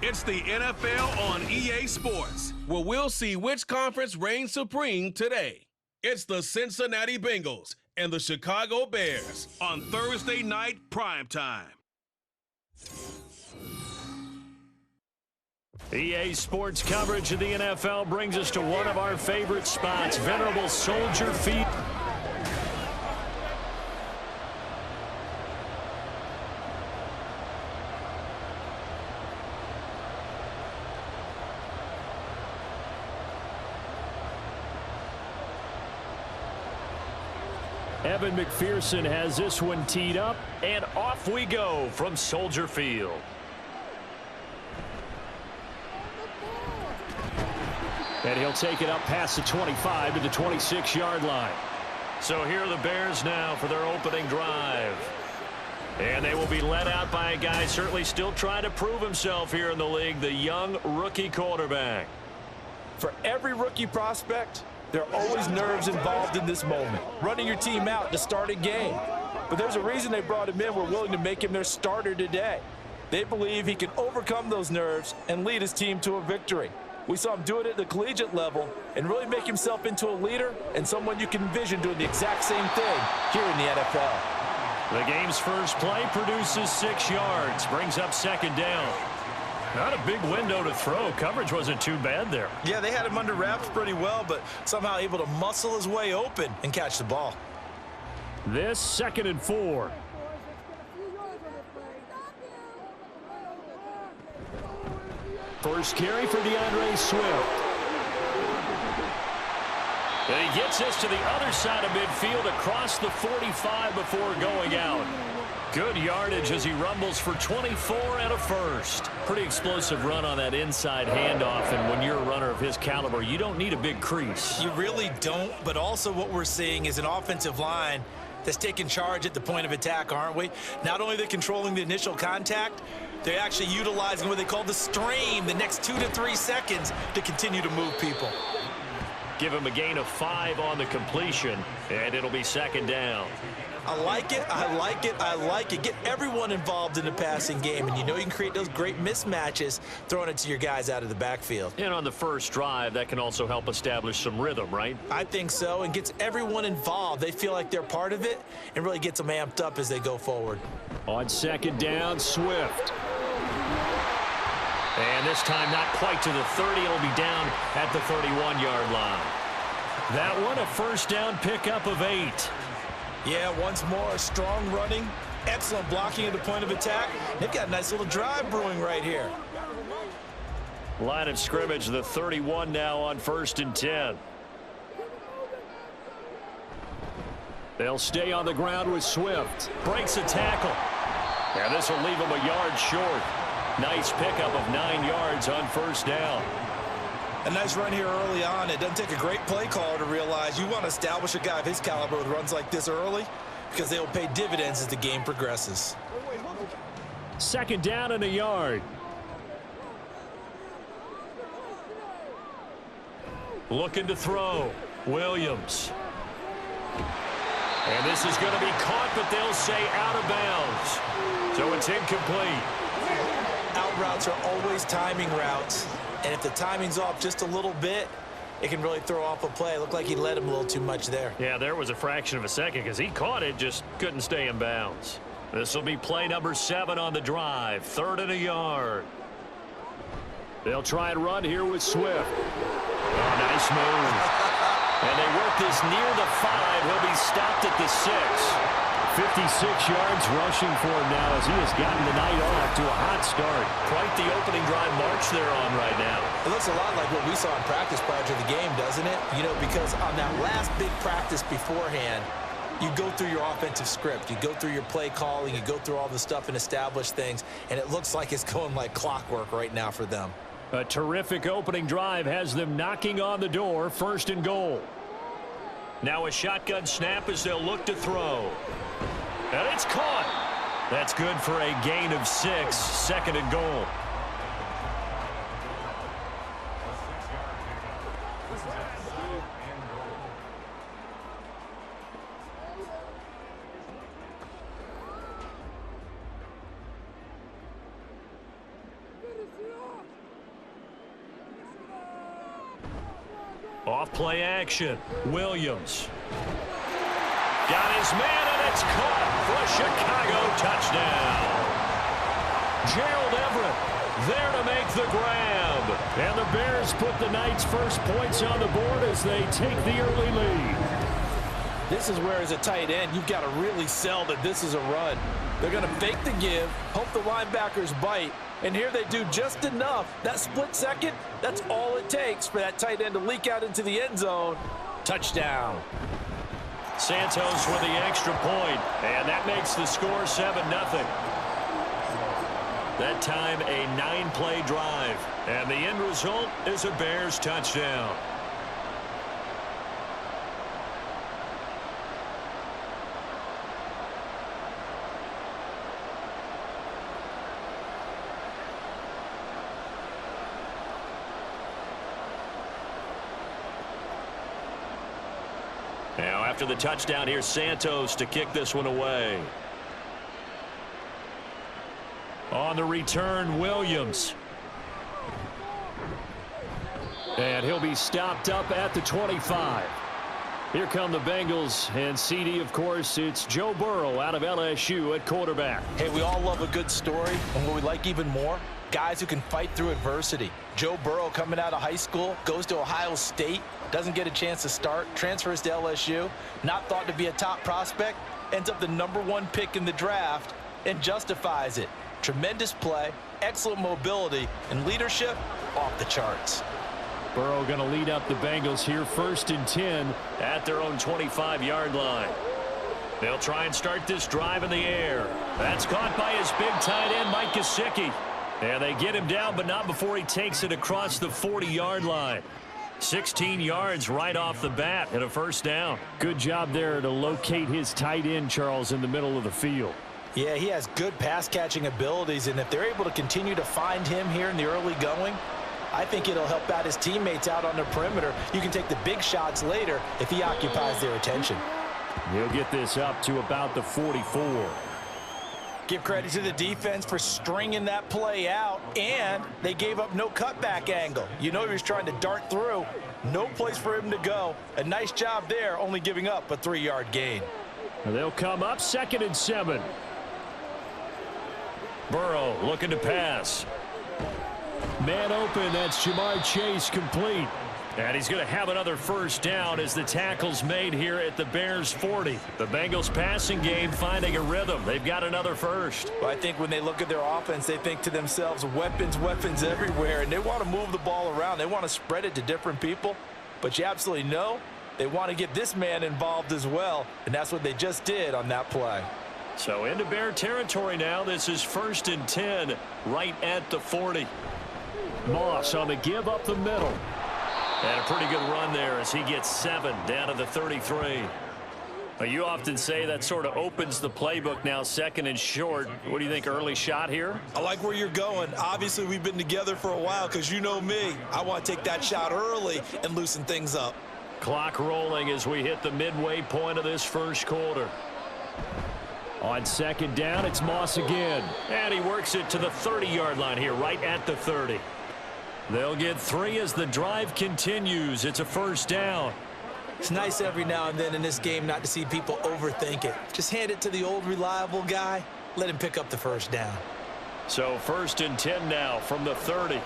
It's the NFL on EA Sports, where we'll see which conference reigns supreme today. It's the Cincinnati Bengals and the Chicago Bears on Thursday night primetime. EA Sports coverage of the NFL brings us to one of our favorite spots, venerable Soldier Field. Evan McPherson has this one teed up, and off we go from Soldier Field. And he'll take it up past the 25 to the 26-yard line. So here are the Bears now for their opening drive. And they will be led out by a guy certainly still trying to prove himself here in the league, the young rookie quarterback. For every rookie prospect, there are always nerves involved in this moment. Running your team out to start a game. But there's a reason they brought him in. We're willing to make him their starter today. They believe he can overcome those nerves and lead his team to a victory. We saw him do it at the collegiate level and really make himself into a leader and someone you can envision doing the exact same thing here in the NFL. The game's first play produces 6 yards, brings up second down. Not a big window to throw. Coverage wasn't too bad there. Yeah, they had him under wraps pretty well, but somehow able to muscle his way open and catch the ball. This 2nd and 4. First carry for DeAndre Swift. And he gets this to the other side of midfield across the 45 before going out. Good yardage as he rumbles for 24 and a first. Pretty explosive run on that inside handoff, and when you're a runner of his caliber, you don't need a big crease. You really don't, but also what we're seeing is an offensive line that's taking charge at the point of attack, aren't we? Not only are they controlling the initial contact, they're actually utilizing what they call the strain, the next 2 to 3 seconds to continue to move people. Give him a gain of 5 on the completion, and it'll be second down. I like it, I like it, I like it. Get everyone involved in the passing game, and you know you can create those great mismatches throwing it to your guys out of the backfield. And on the first drive, that can also help establish some rhythm, right? I think so, and gets everyone involved. They feel like they're part of it and really gets them amped up as they go forward. On second down, Swift. And this time not quite to the 30. It'll be down at the 31-yard line. That one a first down pickup of 8. Yeah, once more, strong running, excellent blocking at the point of attack. They've got a nice little drive brewing right here. Line of scrimmage, the 31 now on 1st and 10. They'll stay on the ground with Swift. Breaks a tackle. And this will leave him a yard short. Nice pickup of 9 yards on first down. A nice run here early on. It doesn't take a great play caller to realize you want to establish a guy of his caliber with runs like this early because they will pay dividends as the game progresses. Second down and a yard. Looking to throw. Williams. And this is going to be caught, but they'll say out of bounds. So it's incomplete. Out routes are always timing routes. And if the timing's off just a little bit, it can really throw off a play. It looked like he led him a little too much there. Yeah, there was a fraction of a second because he caught it, just couldn't stay in bounds. This will be play number 7 on the drive. 3rd and a yard. They'll try and run here with Swift. Oh, nice move. And they work this near the 5. He'll be stopped at the 6. 56 yards rushing for him now as he has gotten the night off to a hot start. Quite the opening drive march they're on right now. It looks a lot like what we saw in practice prior to the game, doesn't it? You know, because on that last big practice beforehand, you go through your offensive script. You go through your play calling. You go through all the stuff and establish things. And it looks like it's going like clockwork right now for them. A terrific opening drive has them knocking on the door. 1st and goal. Now a shotgun snap as they'll look to throw. And it's caught. That's good for a gain of 6. 2nd and goal. Off play action. Williams. Got his man, and it's caught for a Chicago touchdown. Gerald Everett there to make the grab. And the Bears put the Knights' first points on the board as they take the early lead. This is where, as a tight end, you've got to really sell that this is a run. They're going to fake the give, hope the linebackers bite, and here they do just enough. That split second, that's all it takes for that tight end to leak out into the end zone. Touchdown. Santos with the extra point, and that makes the score 7-0. That time a 9-play drive, and the end result is a Bears touchdown. Now, after the touchdown, here's Santos to kick this one away. On the return, Williams. And he'll be stopped up at the 25. Here come the Bengals, and CD, of course, it's Joe Burrow out of LSU at quarterback. Hey, we all love a good story, and what we like even more, guys who can fight through adversity. Joe Burrow coming out of high school, goes to Ohio State, doesn't get a chance to start, transfers to LSU, not thought to be a top prospect, ends up the #1 pick in the draft, and justifies it. Tremendous play, excellent mobility, and leadership off the charts. Burrow going to lead up the Bengals here, 1st and 10 at their own 25-yard line. They'll try and start this drive in the air. That's caught by his big tight end, Mike Gesicki. And they get him down, but not before he takes it across the 40-yard line. 16 yards right off the bat and a first down. Good job there to locate his tight end, Charles, in the middle of the field. Yeah, he has good pass-catching abilities, and if they're able to continue to find him here in the early going, I think it'll help out his teammates out on the perimeter. You can take the big shots later if he occupies their attention. He'll get this up to about the 44. Give credit to the defense for stringing that play out, and they gave up no cutback angle. You know he was trying to dart through. No place for him to go. A nice job there, only giving up a 3-yard gain. They'll come up 2nd and 7. Burrow looking to pass. Man open, that's Jamar Chase complete. And he's going to have another first down as the tackle's made here at the Bears 40. The Bengals passing game finding a rhythm. They've got another first. Well, I think when they look at their offense, they think to themselves, weapons, weapons everywhere. And they want to move the ball around. They want to spread it to different people. But you absolutely know they want to get this man involved as well. And that's what they just did on that play. So into Bear territory now. This is 1st and 10 right at the 40. Moss on the give up the middle. And a pretty good run there as he gets 7 down to the 33. You often say that sort of opens the playbook now, 2nd and short. What do you think, early shot here? I like where you're going. Obviously, we've been together for a while because you know me. I want to take that shot early and loosen things up. Clock rolling as we hit the midway point of this first quarter. On 2nd down, it's Moss again. And he works it to the 30-yard line here, right at the 30. They'll get 3 as the drive continues. It's a first down. It's nice every now and then in this game not to see people overthink it. Just hand it to the old reliable guy. Let him pick up the first down. So 1st and 10 now from the 30.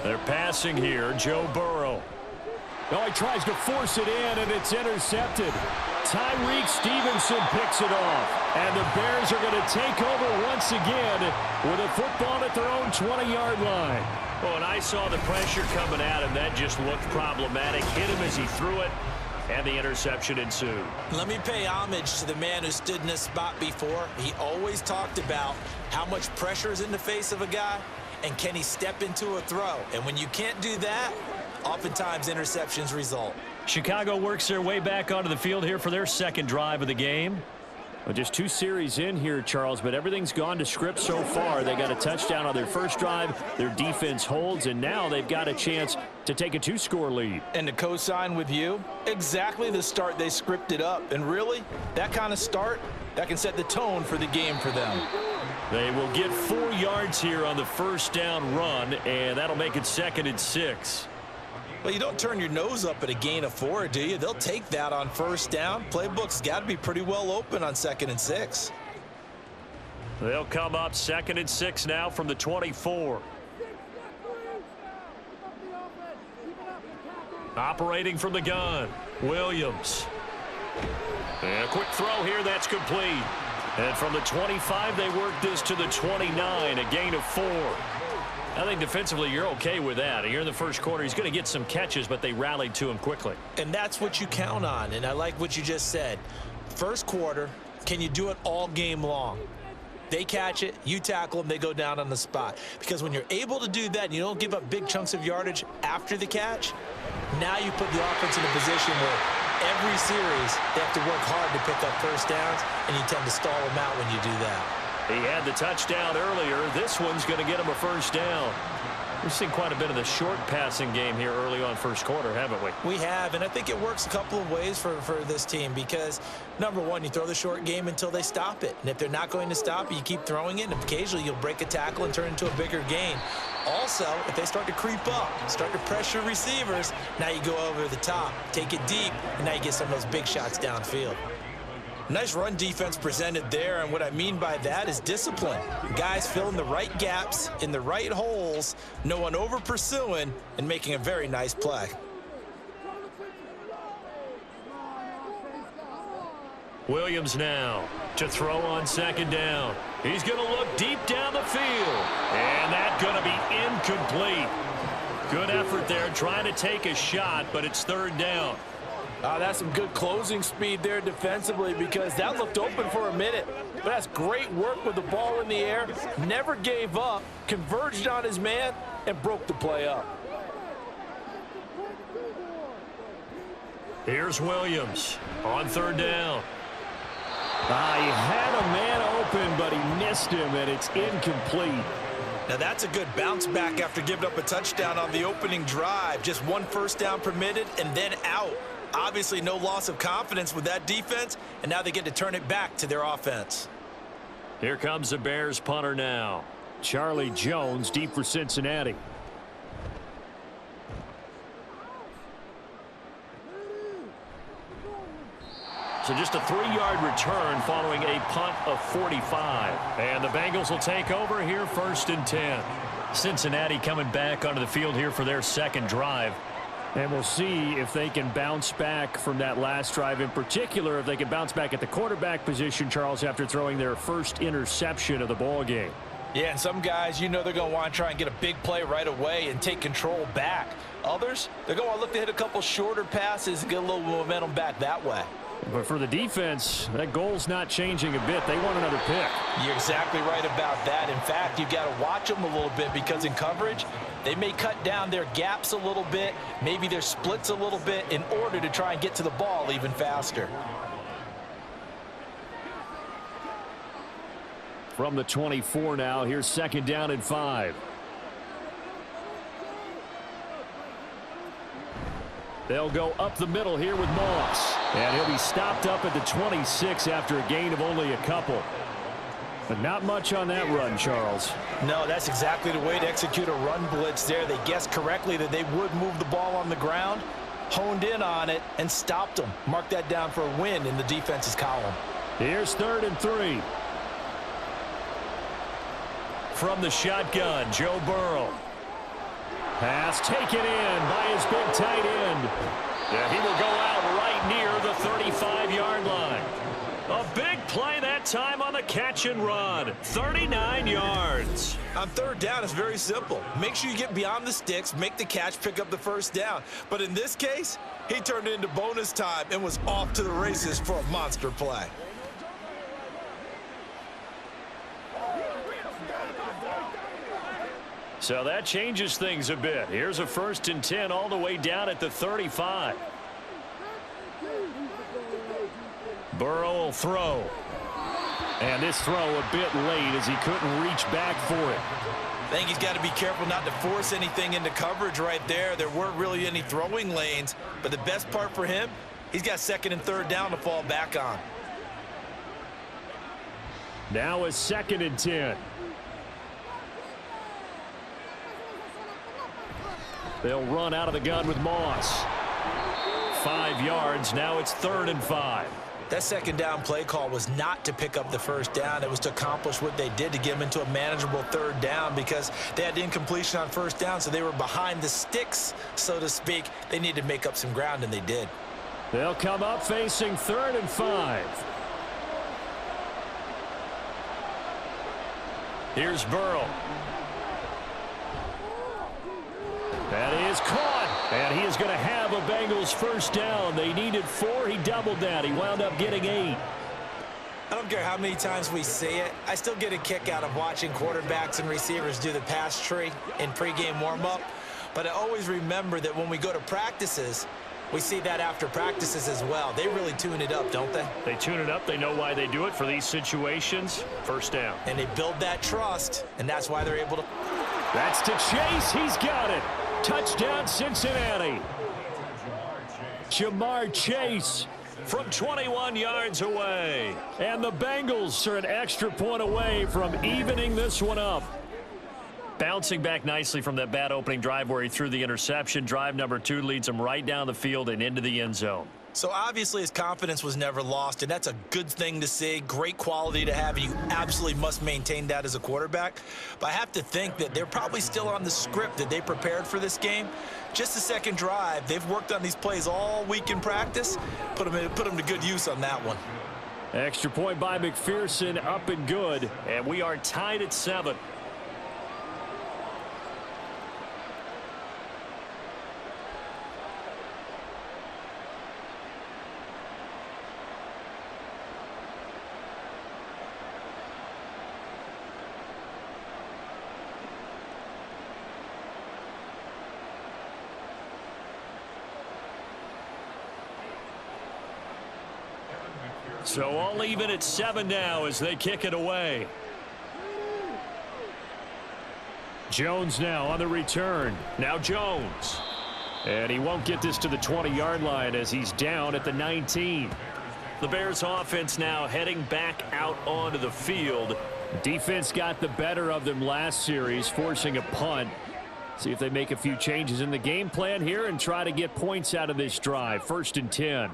They're passing here. Joe Burrow. Oh, he tries to force it in, and it's intercepted. Tyreek Stevenson picks it off. And the Bears are going to take over once again with a football at their own 20-yard line. Oh, and I saw the pressure coming at him. That just looked problematic. Hit him as he threw it, and the interception ensued. Let me pay homage to the man who stood in this spot before. He always talked about how much pressure is in the face of a guy, and can he step into a throw. And when you can't do that, oftentimes interceptions result. Chicago works their way back onto the field here for their 2nd drive of the game. Well, just 2 series in here, Charles, but everything's gone to script so far. They got a touchdown on their first drive. Their defense holds, and now they've got a chance to take a 2-score lead. And to co-sign with you, exactly the start they scripted up. And really, that kind of start That can set the tone for the game for them. They will get 4 yards here on the first down run, and that'll make it 2nd and 6. Well, you don't turn your nose up at a gain of 4, do you? They'll take that on first down. Playbook's got to be pretty well open on 2nd and 6. They'll come up 2nd and 6 now from the 24. Operating from the gun, Williams. And a quick throw here, that's complete. And from the 25, they work this to the 29, a gain of 4. I think defensively you're okay with that. Here in the first quarter, he's going to get some catches, but they rallied to him quickly. And that's what you count on, and I like what you just said. First quarter, can you do it all game long? They catch it, you tackle them, they go down on the spot. Because when you're able to do that and you don't give up big chunks of yardage after the catch, now you put the offense in a position where every series they have to work hard to pick up first downs, and you tend to stall them out when you do that. He had the touchdown earlier. This one's going to get him a first down. We've seen quite a bit of the short passing game here early on first quarter, haven't we? We have, and I think it works a couple of ways for this team because, number one, you throw the short game until they stop it. And if they're not going to stop it, you keep throwing it, and occasionally you'll break a tackle and turn it into a bigger gain. Also, if they start to creep up, start to pressure receivers, now you go over the top, take it deep, and now you get some of those big shots downfield. Nice run defense presented there, and what I mean by that is discipline. Guys filling the right gaps in the right holes, no one over pursuing, and making a very nice play. Williams now to throw on 2nd down. He's going to look deep down the field, and that's going to be incomplete. Good effort there trying to take a shot, but it's 3rd down. That's some good closing speed there defensively because that looked open for a minute. But that's great work with the ball in the air. Never gave up, converged on his man, and broke the play up. Here's Williams on 3rd down. He had a man open, but he missed him, and it's incomplete. Now that's a good bounce back after giving up a touchdown on the opening drive. Just 1 first down permitted and then out. Obviously no loss of confidence with that defense, and now they get to turn it back to their offense. Here comes the Bears punter now. Charlie Jones deep for Cincinnati. So just a 3-yard return following a punt of 45. And the Bengals will take over here 1st and 10. Cincinnati coming back onto the field here for their 2nd drive. And we'll see if they can bounce back from that last drive, in particular if they can bounce back at the quarterback position, Charles, after throwing their first interception of the ball game. Yeah, and some guys, you know they're going to want to try and get a big play right away and take control back. Others, they're going to look to hit a couple shorter passes and get a little momentum back that way. But for the defense, that goal's not changing a bit. They want another pick. You're exactly right about that. In fact, you've got to watch them a little bit because in coverage, they may cut down their gaps a little bit, maybe their splits a little bit in order to try and get to the ball even faster. From the 24 now, here's 2nd down and 5. They'll go up the middle here with Moss. And he'll be stopped up at the 26 after a gain of only a couple. But not much on that run, Charles. No, that's exactly the way to execute a run blitz there. They guessed correctly that they would move the ball on the ground, honed in on it, and stopped them. Mark that down for a win in the defense's column. Here's 3rd and 3. From the shotgun, Joe Burrow. Pass taken in by his big tight end. Yeah, he will go out right near the 35-yard line. A big play that time on the catch and run. 39 yards. On 3rd down, it's very simple. Make sure you get beyond the sticks, make the catch, pick up the first down. But in this case, he turned it into bonus time and was off to the races for a monster play. So that changes things a bit. Here's a 1st and 10 all the way down at the 35. Burrow will throw. And this throw a bit late as he couldn't reach back for it. I think he's got to be careful not to force anything into coverage right there. There weren't really any throwing lanes. But the best part for him, he's got 2nd and 3rd down to fall back on. Now a 2nd and 10. They'll run out of the gun with Moss. 5 yards. Now it's 3rd and 5. That second down play call was not to pick up the first down. It was to accomplish what they did, to get them into a manageable 3rd down, because they had incompletion on first down, so they were behind the sticks, so to speak. They needed to make up some ground, and they did. They'll come up facing 3rd and 5. Here's Burrow. That is caught, and he is going to have a Bengals first down. They needed 4. He doubled that. He wound up getting 8. I don't care how many times we see it. I still get a kick out of watching quarterbacks and receivers do the pass tree in pregame warm-up. But I always remember that when we go to practices, we see that after practices as well. They really tune it up, don't they? They tune it up. They know why they do it for these situations. First down. And they build that trust, and that's why they're able to. That's to Chase. He's got it. Touchdown, Cincinnati. Jamar Chase from 21 yards away. And the Bengals are an extra point away from evening this one up. Bouncing back nicely from that bad opening drive where he threw the interception. Drive number 2 leads him right down the field and into the end zone. So obviously his confidence was never lost, and that's a good thing to see. Great quality to have, and you absolutely must maintain that as a quarterback. But I have to think that they're probably still on the script that they prepared for this game. Just the second drive, they've worked on these plays all week in practice. Put them to good use on that one. Extra point by McPherson, up and good, and we are tied at 7. So all even at 7 now as they kick it away. Jones now on the return. Now Jones. And he won't get this to the 20-yard line as he's down at the 19. The Bears offense now heading back out onto the field. Defense got the better of them last series, forcing a punt. See if they make a few changes in the game plan here and try to get points out of this drive. 1st and 10.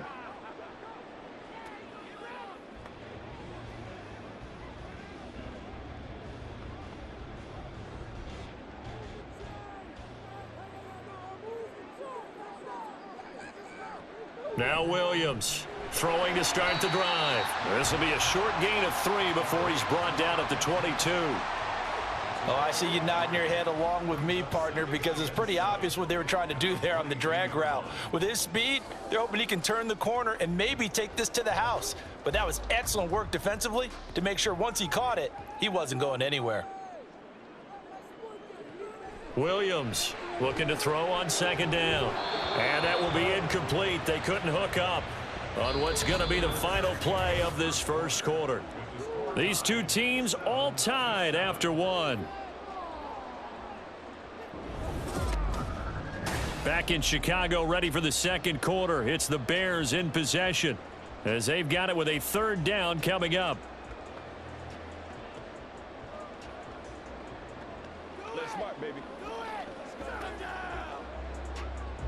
Now Williams throwing to start the drive. This will be a short gain of 3 before he's brought down at the 22. Oh, I see you nodding your head along with me, partner, because it's pretty obvious what they were trying to do there on the drag route. With his speed, they're hoping he can turn the corner and maybe take this to the house. But that was excellent work defensively to make sure once he caught it, he wasn't going anywhere. Williams looking to throw on 2nd down. And that will be incomplete. They couldn't hook up on what's going to be the final play of this first quarter. These two teams all tied after 1. Back in Chicago, ready for the second quarter. It's the Bears in possession as they've got it with a 3rd down coming up.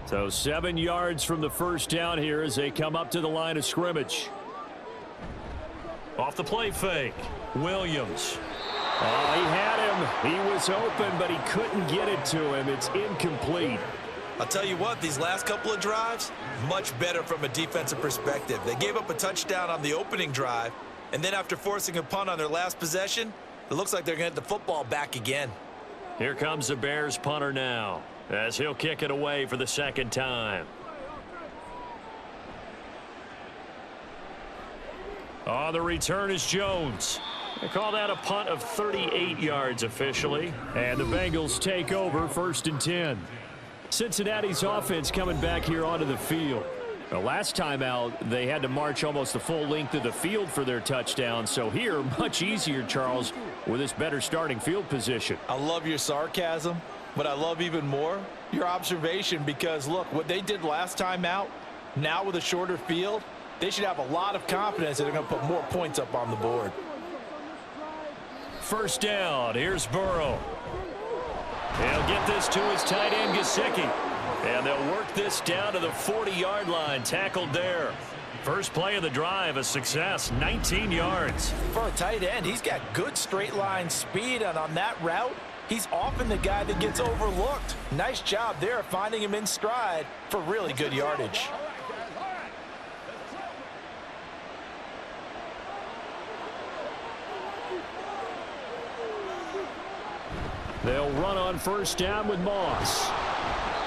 So 7 yards from the first down here as they come up to the line of scrimmage. Off the play fake, Williams. Oh, he had him. He was open, but he couldn't get it to him. It's incomplete. I'll tell you what, these last couple of drives, much better from a defensive perspective. They gave up a touchdown on the opening drive, and then after forcing a punt on their last possession, it looks like they're going to get the football back again. Here comes the Bears punter now as he'll kick it away for the 2nd time. On the return is Jones. They call that a punt of 38 yards officially. And the Bengals take over 1st and 10. Cincinnati's offense coming back here onto the field. The last time out, they had to march almost the full length of the field for their touchdown. So here, much easier, Charles, with this better starting field position. I love your sarcasm, but I love even more your observation because, look, what they did last time out, now with a shorter field, they should have a lot of confidence that they're going to put more points up on the board. first down. Here's Burrow. He'll get this to his tight end, Gesicki. And they'll work this down to the 40-yard line, tackled there. First play of the drive, a success, 19 yards. For a tight end, he's got good straight line speed, and on that route, he's often the guy that gets overlooked. Nice job there finding him in stride for really good yardage. They'll run on first down with Moss.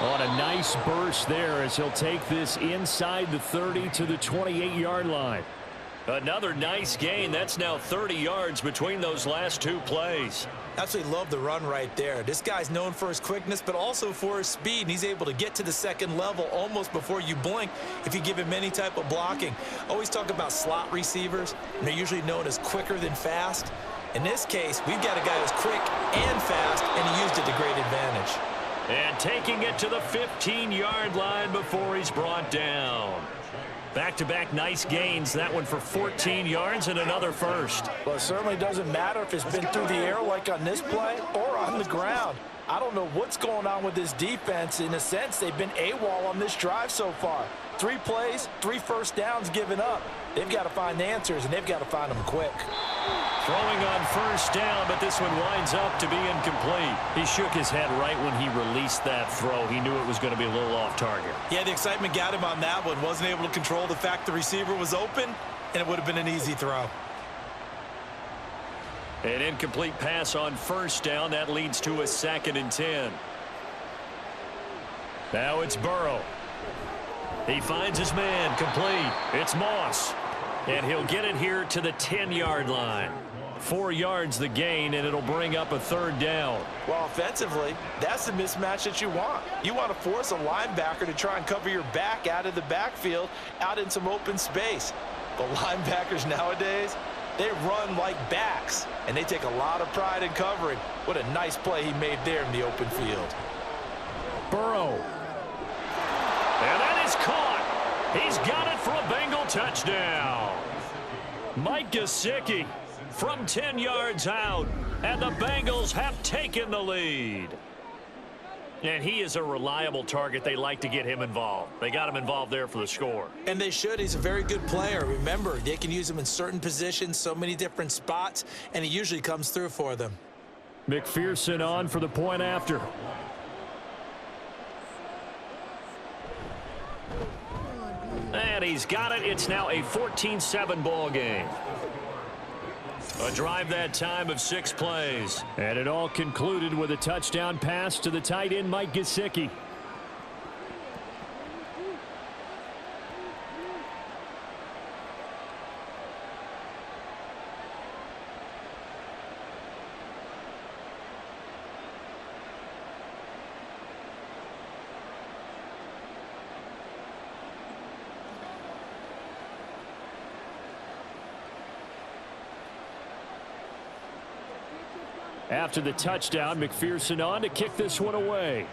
On a nice burst there as he'll take this inside the 30 to the 28-yard line. Another nice gain. That's now 30 yards between those last two plays. Absolutely love the run right there. This guy's known for his quickness, but also for his speed, and he's able to get to the second level almost before you blink if you give him any type of blocking. Always talk about slot receivers, and they're usually known as quicker than fast. In this case, we've got a guy who's quick and fast, and he used it to great advantage. And taking it to the 15-yard line before he's brought down. Back-to-back nice gains. That one for 14 yards and another first. Well, it certainly doesn't matter if it's been through the air like on this play or on the ground. I don't know what's going on with this defense. In a sense, they've been AWOL on this drive so far. 3 plays, 3 first downs given up. They've got to find answers, and they've got to find them quick. Throwing on first down, but this one winds up to be incomplete. He shook his head right when he released that throw. He knew it was going to be a little off target. Yeah, the excitement got him on that one. Wasn't able to control the fact the receiver was open, and it would have been an easy throw. An incomplete pass on first down. That leads to a 2nd and 10. Now it's Burrow. He finds his man, complete. It's Moss. And he'll get it here to the 10-yard line. 4 yards the gain, and it'll bring up a 3rd down. Well, offensively, that's the mismatch that you want. You want to force a linebacker to try and cover your back out of the backfield, out in some open space. But linebackers nowadays, they run like backs, and they take a lot of pride in covering. What a nice play he made there in the open field. Burrow. And that is caught. He's got it for a Bengal touchdown. Mike Gesicki from 10 yards out, and the Bengals have taken the lead. And he is a reliable target. They like to get him involved. They got him involved there for the score. And they should. He's a very good player. Remember, they can use him in certain positions, so many different spots, and he usually comes through for them. McPherson on for the point after. And he's got it. It's now a 14-7 ball game. A drive that time of 6 plays. And it all concluded with a touchdown pass to the tight end, Mike Gesicki. After the touchdown, McPherson on to kick this one away.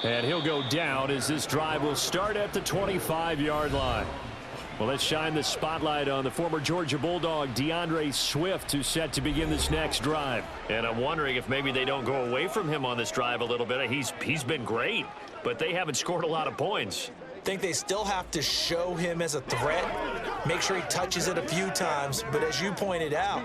And he'll go down as this drive will start at the 25-yard line. Well, let's shine the spotlight on the former Georgia Bulldog, DeAndre Swift, who's set to begin this next drive. And I'm wondering if maybe they don't go away from him on this drive a little bit. He's been great, but they haven't scored a lot of points. I think they still have to show him as a threat, make sure he touches it a few times, but as you pointed out,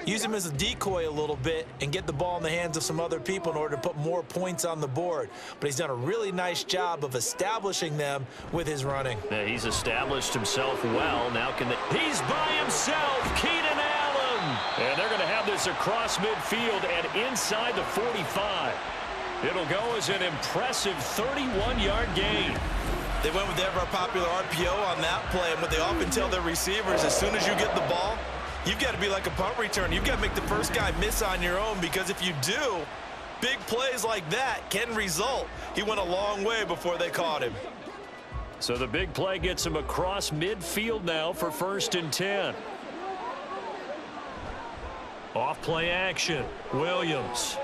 use him as a decoy a little bit and get the ball in the hands of some other people in order to put more points on the board. But he's done a really nice job of establishing them with his running. Yeah, he's established himself well. Now he's by himself, Keenan Allen. And they're going to have this across midfield and inside the 45. It'll go as an impressive 31-yard gain. They went with the ever-popular RPO on that play, and what they often tell their receivers, as soon as you get the ball, you've got to be like a punt return. You've got to make the first guy miss on your own, because if you do, big plays like that can result. He went a long way before they caught him. So the big play gets him across midfield now for 1st and 10. Off play action, Williams.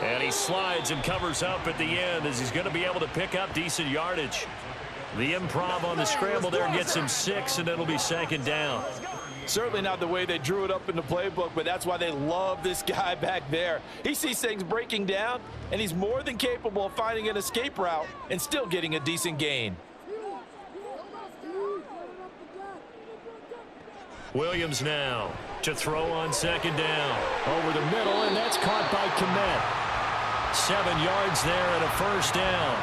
And he slides and covers up at the end as he's going to be able to pick up decent yardage. The improv on the scramble there gets him 6, and it'll be 2nd down. Certainly not the way they drew it up in the playbook, but that's why they love this guy back there. He sees things breaking down, and he's more than capable of finding an escape route and still getting a decent gain. Williams now to throw on 2nd down. Over the middle, and that's caught by Kmet. 7 yards there and a 1st down.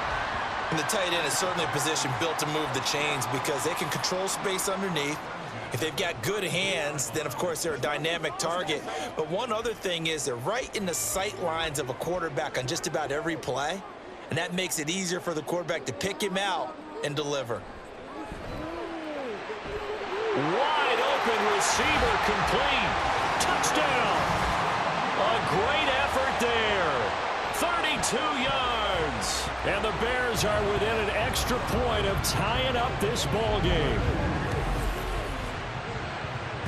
And the tight end is certainly a position built to move the chains because they can control space underneath. If they've got good hands, then, of course, they're a dynamic target. But one other thing is they're right in the sight lines of a quarterback on just about every play, and that makes it easier for the quarterback to pick him out and deliver. Wide open receiver complete. Touchdown. A great effort there. 32 yards. And the Bears are within an extra point of tying up this ball game.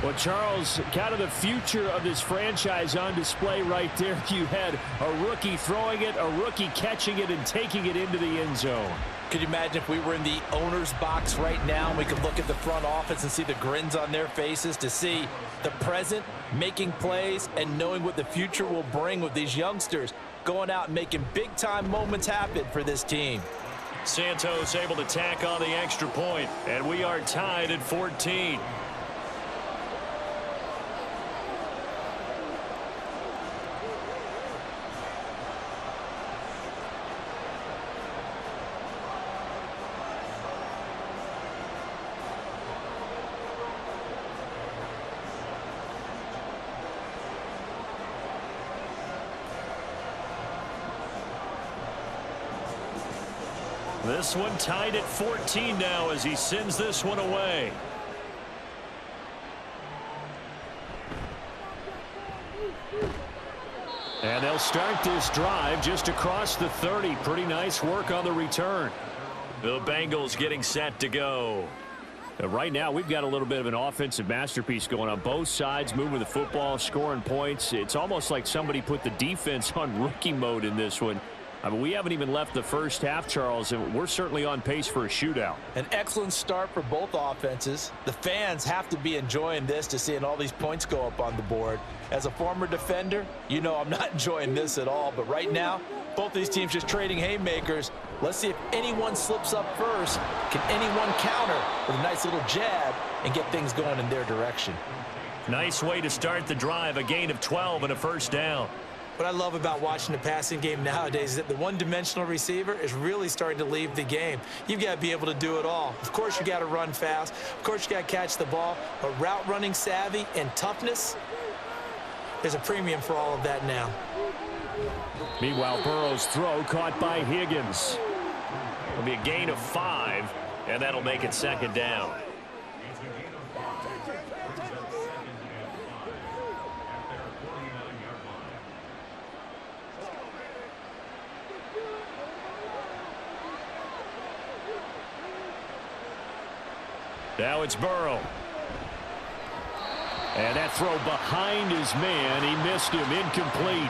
Well, Charles, kind of the future of this franchise on display right there. You had a rookie throwing it, a rookie catching it, and taking it into the end zone. Could you imagine if we were in the owner's box right now and we could look at the front office and see the grins on their faces, to see the present making plays and knowing what the future will bring with these youngsters going out and making big-time moments happen for this team. Santos able to tack on the extra point, and we are tied at 14. This one tied at 14 now as he sends this one away. And they'll start this drive just across the 30. Pretty nice work on the return. The Bengals getting set to go. Right now, we've got a little bit of an offensive masterpiece going on. Both sides moving the football, scoring points. It's almost like somebody put the defense on rookie mode in this one. I mean, we haven't even left the first half, Charles, and we're certainly on pace for a shootout. An excellent start for both offenses. The fans have to be enjoying this, to seeing all these points go up on the board. As a former defender, you know I'm not enjoying this at all. But right now, both these teams just trading haymakers. Let's see if anyone slips up first. Can anyone counter with a nice little jab and get things going in their direction? Nice way to start the drive, a gain of 12 and a 1st down. What I love about watching the passing game nowadays is that the one-dimensional receiver is really starting to leave the game. You've got to be able to do it all. Of course, you got to run fast. Of course, you got to catch the ball. But route running savvy and toughness, there's a premium for all of that now. Meanwhile, Burrow's throw caught by Higgins. It'll be a gain of 5, and that'll make it 2nd down. Now it's Burrow. And that throw behind his man. He missed him. Incomplete.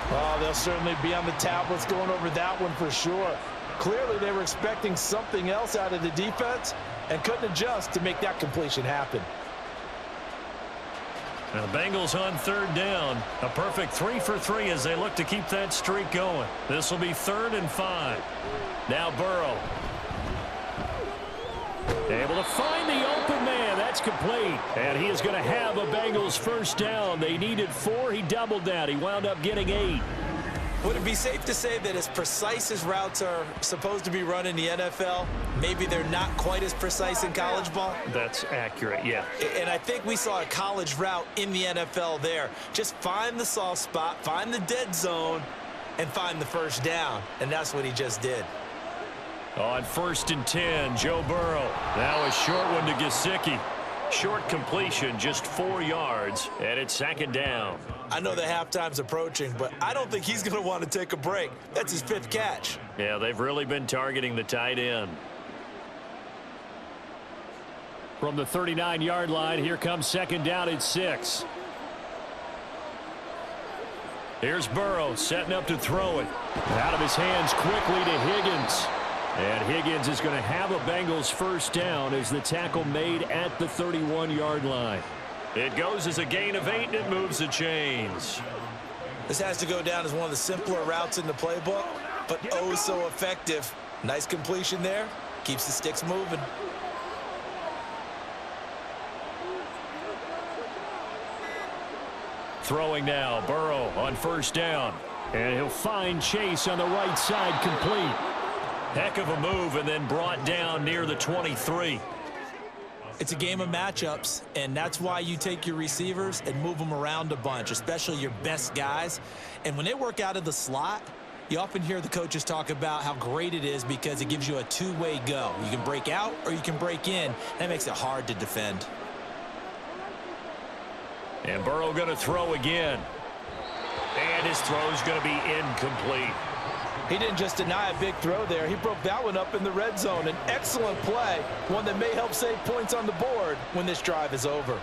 Oh, they'll certainly be on the tablets going over that one for sure. Clearly, they were expecting something else out of the defense and couldn't adjust to make that completion happen. Now the Bengals on 3rd down. A perfect 3 for 3 as they look to keep that streak going. This will be 3rd and 5. Now Burrow. Able to find the open man. That's complete. And he is going to have a Bengals 1st down. They needed 4. He doubled that. He wound up getting 8. Would it be safe to say that as precise as routes are supposed to be run in the NFL, maybe they're not quite as precise in college ball? That's accurate, yeah. And I think we saw a college route in the NFL there. Just find the soft spot, find the dead zone, and find the 1st down. And that's what he just did. On 1st and 10, Joe Burrow. Now a short one to Gesicki. Short completion, just 4 yards, and it's 2nd down. I know the halftime's approaching, but I don't think he's going to want to take a break. That's his 5th catch. Yeah, they've really been targeting the tight end. From the 39-yard line, here comes 2nd down at 6. Here's Burrow setting up to throw it. Out of his hands quickly to Higgins. And Higgins is going to have a Bengals first down as the tackle made at the 31-yard line. It goes as a gain of 8, and it moves the chains. This has to go down as one of the simpler routes in the playbook, but oh so effective. Nice completion there. Keeps the sticks moving. Throwing now, Burrow on first down. And he'll find Chase on the right side, complete. Heck of a move, and then brought down near the 23. It's a game of matchups, and that's why you take your receivers and move them around a bunch, especially your best guys. And when they work out of the slot, you often hear the coaches talk about how great it is because it gives you a two-way go. You can break out or you can break in. That makes it hard to defend. And Burrow going to throw again. And his throw's going to be incomplete. He didn't just deny a big throw there. He broke that one up in the red zone. An excellent play, one that may help save points on the board when this drive is over.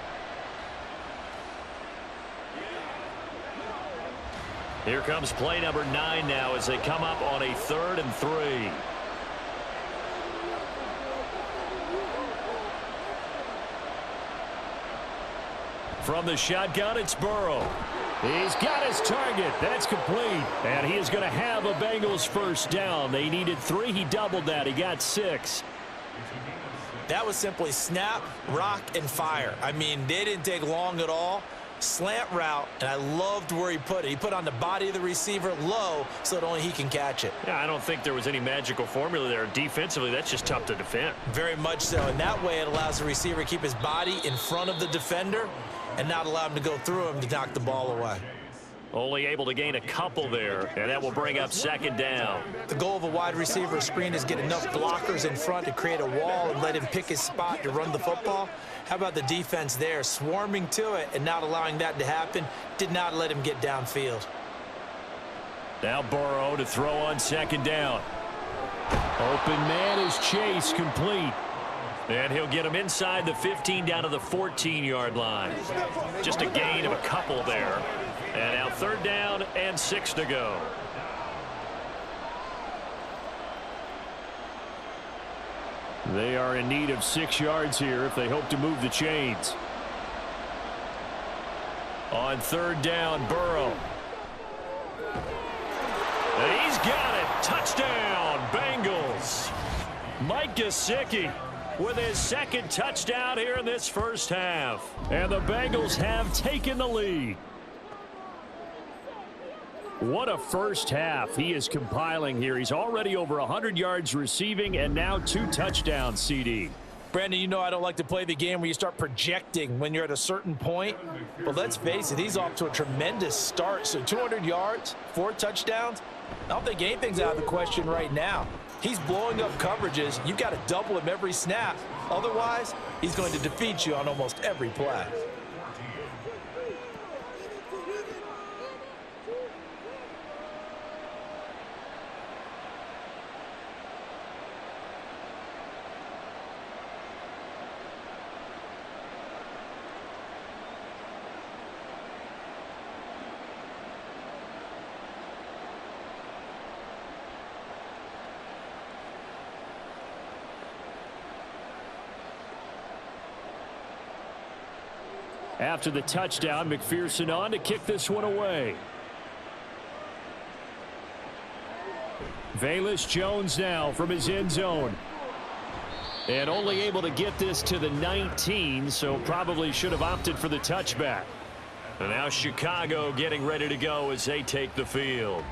Here comes play number 9 now as they come up on a 3rd and 3. From the shotgun, it's Burrow. He's got his target. That's complete. And he is going to have a Bengals first down. They needed 3. He doubled that. He got 6. That was simply snap, rock, and fire. I mean, they didn't take long at all. Slant route, and I loved where he put it. He put on the body of the receiver low so that only he can catch it. Yeah, I don't think there was any magical formula there. Defensively, that's just tough to defend. Very much so. And that way it allows the receiver to keep his body in front of the defender and not allow him to go through him to knock the ball away. Only able to gain a couple there, and that will bring up 2nd down. The goal of a wide receiver screen is get enough blockers in front to create a wall and let him pick his spot to run the football. How about the defense there, swarming to it and not allowing that to happen? Did not let him get downfield. Now Burrow to throw on 2nd down. Open man is Chase, complete. And he'll get him inside the 15 down to the 14-yard line. Just a gain of a couple there. And now 3rd down and 6 to go. They are in need of 6 yards here if they hope to move the chains. On 3rd down, Burrow. And he's got it. Touchdown, Bengals. Mike Gesicki with his 2nd touchdown here in this first half. And the Bengals have taken the lead. What a first half he is compiling here. He's already over 100 yards receiving and now 2 touchdowns, CD. Brandon, you know I don't like to play the game where you start projecting when you're at a certain point. But let's face it, he's off to a tremendous start. So 200 yards, 4 touchdowns. I don't think anything's out of the question right now. He's blowing up coverages. You've got to double him every snap. Otherwise, he's going to defeat you on almost every play. After the touchdown, McPherson on to kick this one away. Velus Jones now from his end zone. And only able to get this to the 19, so probably should have opted for the touchback. And now Chicago getting ready to go as they take the field.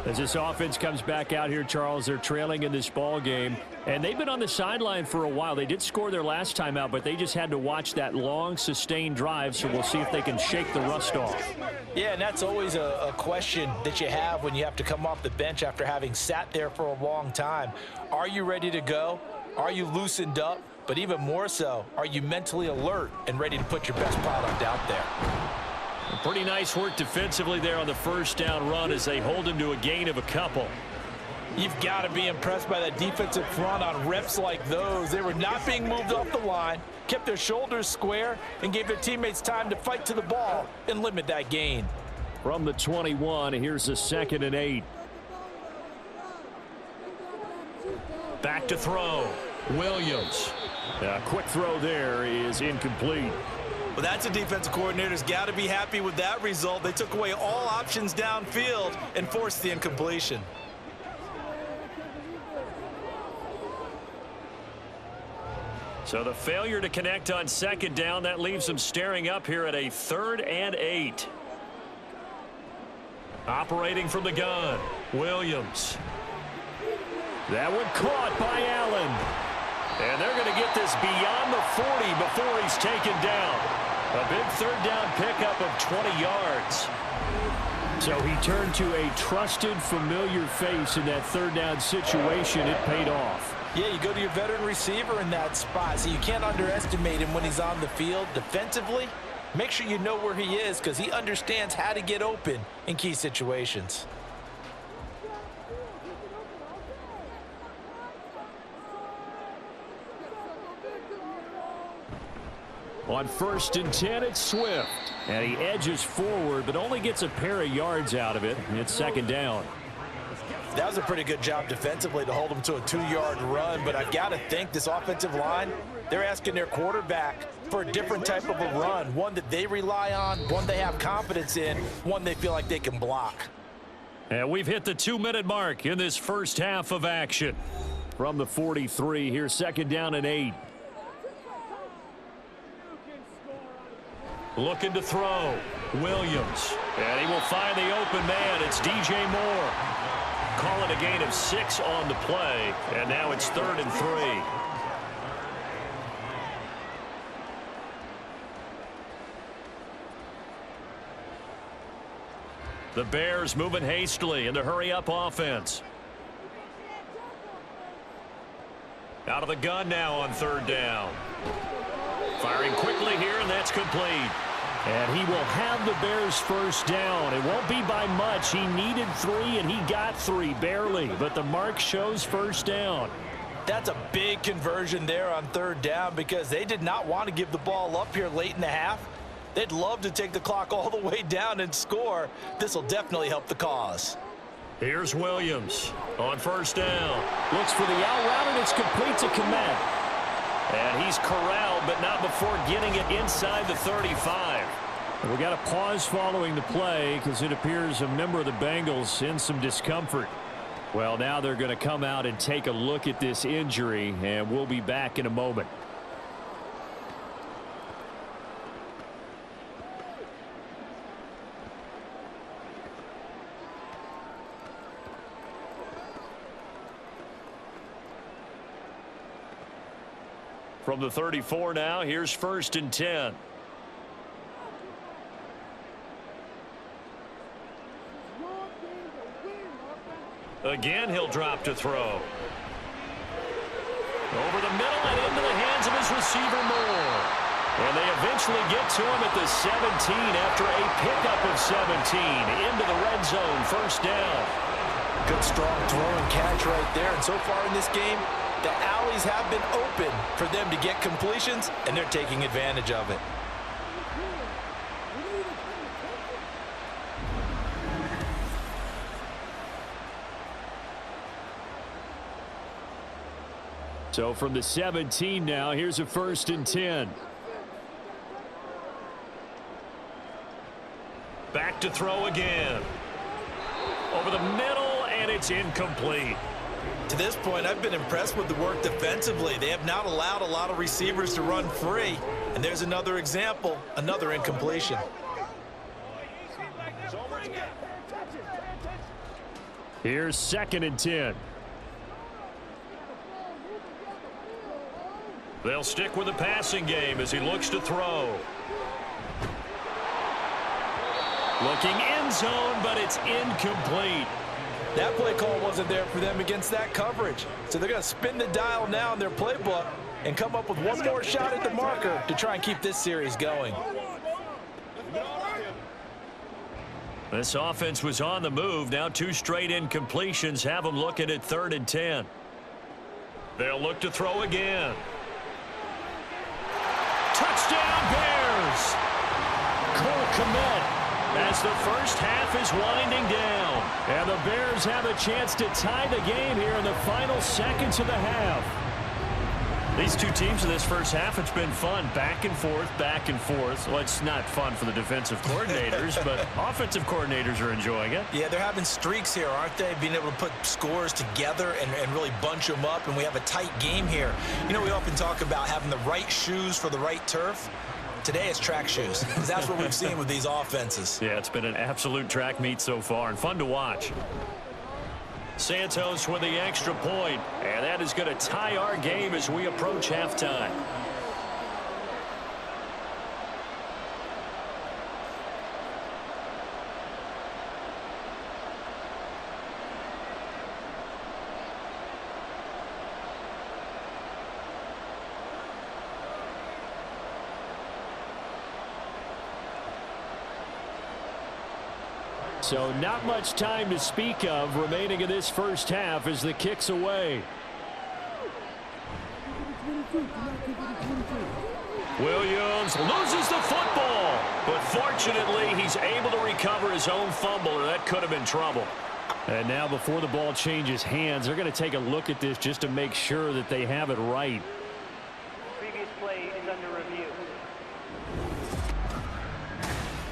As this offense comes back out here, Charles, they're trailing in this ball game, and they've been on the sideline for a while. They did score their last time out, but they just had to watch that long, sustained drive, so we'll see if they can shake the rust off. Yeah, and that's always a question that you have when you have to come off the bench after having sat there for a long time. Are you ready to go? Are you loosened up? But even more so, are you mentally alert and ready to put your best product out there? Pretty nice work defensively there on the first down run as they hold him to a gain of a couple. You've got to be impressed by that defensive front on reps like those. They were not being moved off the line, kept their shoulders square, and gave their teammates time to fight to the ball and limit that gain. From the 21, here's a 2nd and 8. Back to throw. Williams. A quick throw there is incomplete. Well, that's a defensive coordinator's got to be happy with that result. They took away all options downfield and forced the incompletion. So the failure to connect on second down, that leaves them staring up here at a 3rd and 8. Operating from the gun, Williams. That one caught by Allen. And they're going to get this beyond the 40 before he's taken down. A big 3rd down pickup of 20 yards. So he turned to a trusted, familiar face in that 3rd down situation. It paid off. Yeah, you go to your veteran receiver in that spot, so you can't underestimate him when he's on the field. Defensively, make sure you know where he is because he understands how to get open in key situations. On 1st and 10, it's Swift. And he edges forward, but only gets a pair of yards out of it. It's 2nd down. That was a pretty good job defensively to hold him to a 2-yard run, but I've got to think this offensive line, they're asking their quarterback for a different type of a run, one that they rely on, one they have confidence in, one they feel like they can block. And we've hit the 2-minute mark in this first half of action. From the 43, here's 2nd down and 8. Looking to throw. Williams. And he will find the open man. It's DJ Moore. Call it a gain of 6 on the play. And now it's 3rd and 3. The Bears moving hastily in the hurry-up offense. Out of the gun now on 3rd down. Firing quickly here, and that's complete. And he will have the Bears' 1st down. It won't be by much. He needed 3, and he got 3, barely. But the mark shows 1st down. That's a big conversion there on 3rd down because they did not want to give the ball up here late in the half. They'd love to take the clock all the way down and score. This will definitely help the cause. Here's Williams on 1st down. Looks for the out route, and it's complete to Komet. And he's corralled, but not before getting it inside the 35. We got a pause following the play because it appears a member of the Bengals in some discomfort. Well, now they're going to come out and take a look at this injury, and we'll be back in a moment. From the 34 now, here's 1st and 10. Again, he'll drop to throw. Over the middle and into the hands of his receiver, Moore. And they eventually get to him at the 17 after a pickup of 17 into the red zone, 1st down. Good, strong throw and catch right there. And so far in this game, the alleys have been open for them to get completions, and they're taking advantage of it. So from the 17 now, here's a 1st and 10. Back to throw again. Over the middle, and it's incomplete. To this point, I've been impressed with the work defensively. They have not allowed a lot of receivers to run free. And there's another example, another incompletion. Here's 2nd and 10. They'll stick with the passing game as he looks to throw. Looking end zone, but it's incomplete. That play call wasn't there for them against that coverage. So they're going to spin the dial now in their playbook and come up with one more shot at the marker to try and keep this series going. This offense was on the move. Now 2 straight incompletions have them looking at 3rd and 10. They'll look to throw again. Touchdown, Bears! Cole Komet as the first half is winding down. And the Bears have a chance to tie the game here in the final seconds of the half. These two teams in this first half, it's been fun. Back and forth, back and forth. Well, it's not fun for the defensive coordinators, but offensive coordinators are enjoying it. Yeah, they're having streaks here, aren't they? Being able to put scores together and really bunch them up, and we have a tight game here. You know, we often talk about having the right shoes for the right turf. Today it's track shoes, because that's what we've seen with these offenses. Yeah, it's been an absolute track meet so far, and fun to watch. Santos with the extra point, and that is going to tie our game as we approach halftime. So not much time to speak of remaining in this first half as the kick's away. Williams loses the football, but fortunately he's able to recover his own fumble, or that could have been trouble. And now before the ball changes hands, they're going to take a look at this just to make sure that they have it right. Previous play is under review.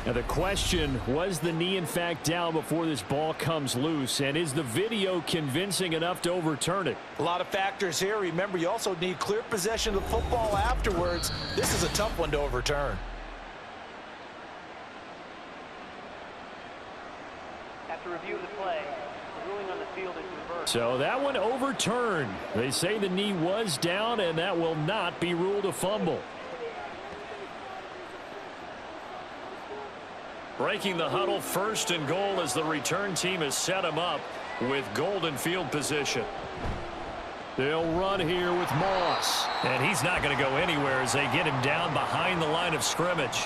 Now the question, was the knee in fact down before this ball comes loose? And is the video convincing enough to overturn it? A lot of factors here. Remember, you also need clear possession of the football afterwards. This is a tough one to overturn. After review of the play, the ruling on the field is reversed. So that one overturned. They say the knee was down, and that will not be ruled a fumble. Breaking the huddle, first and goal as the return team has set him up with golden field position. They'll run here with Moss. And he's not going to go anywhere as they get him down behind the line of scrimmage.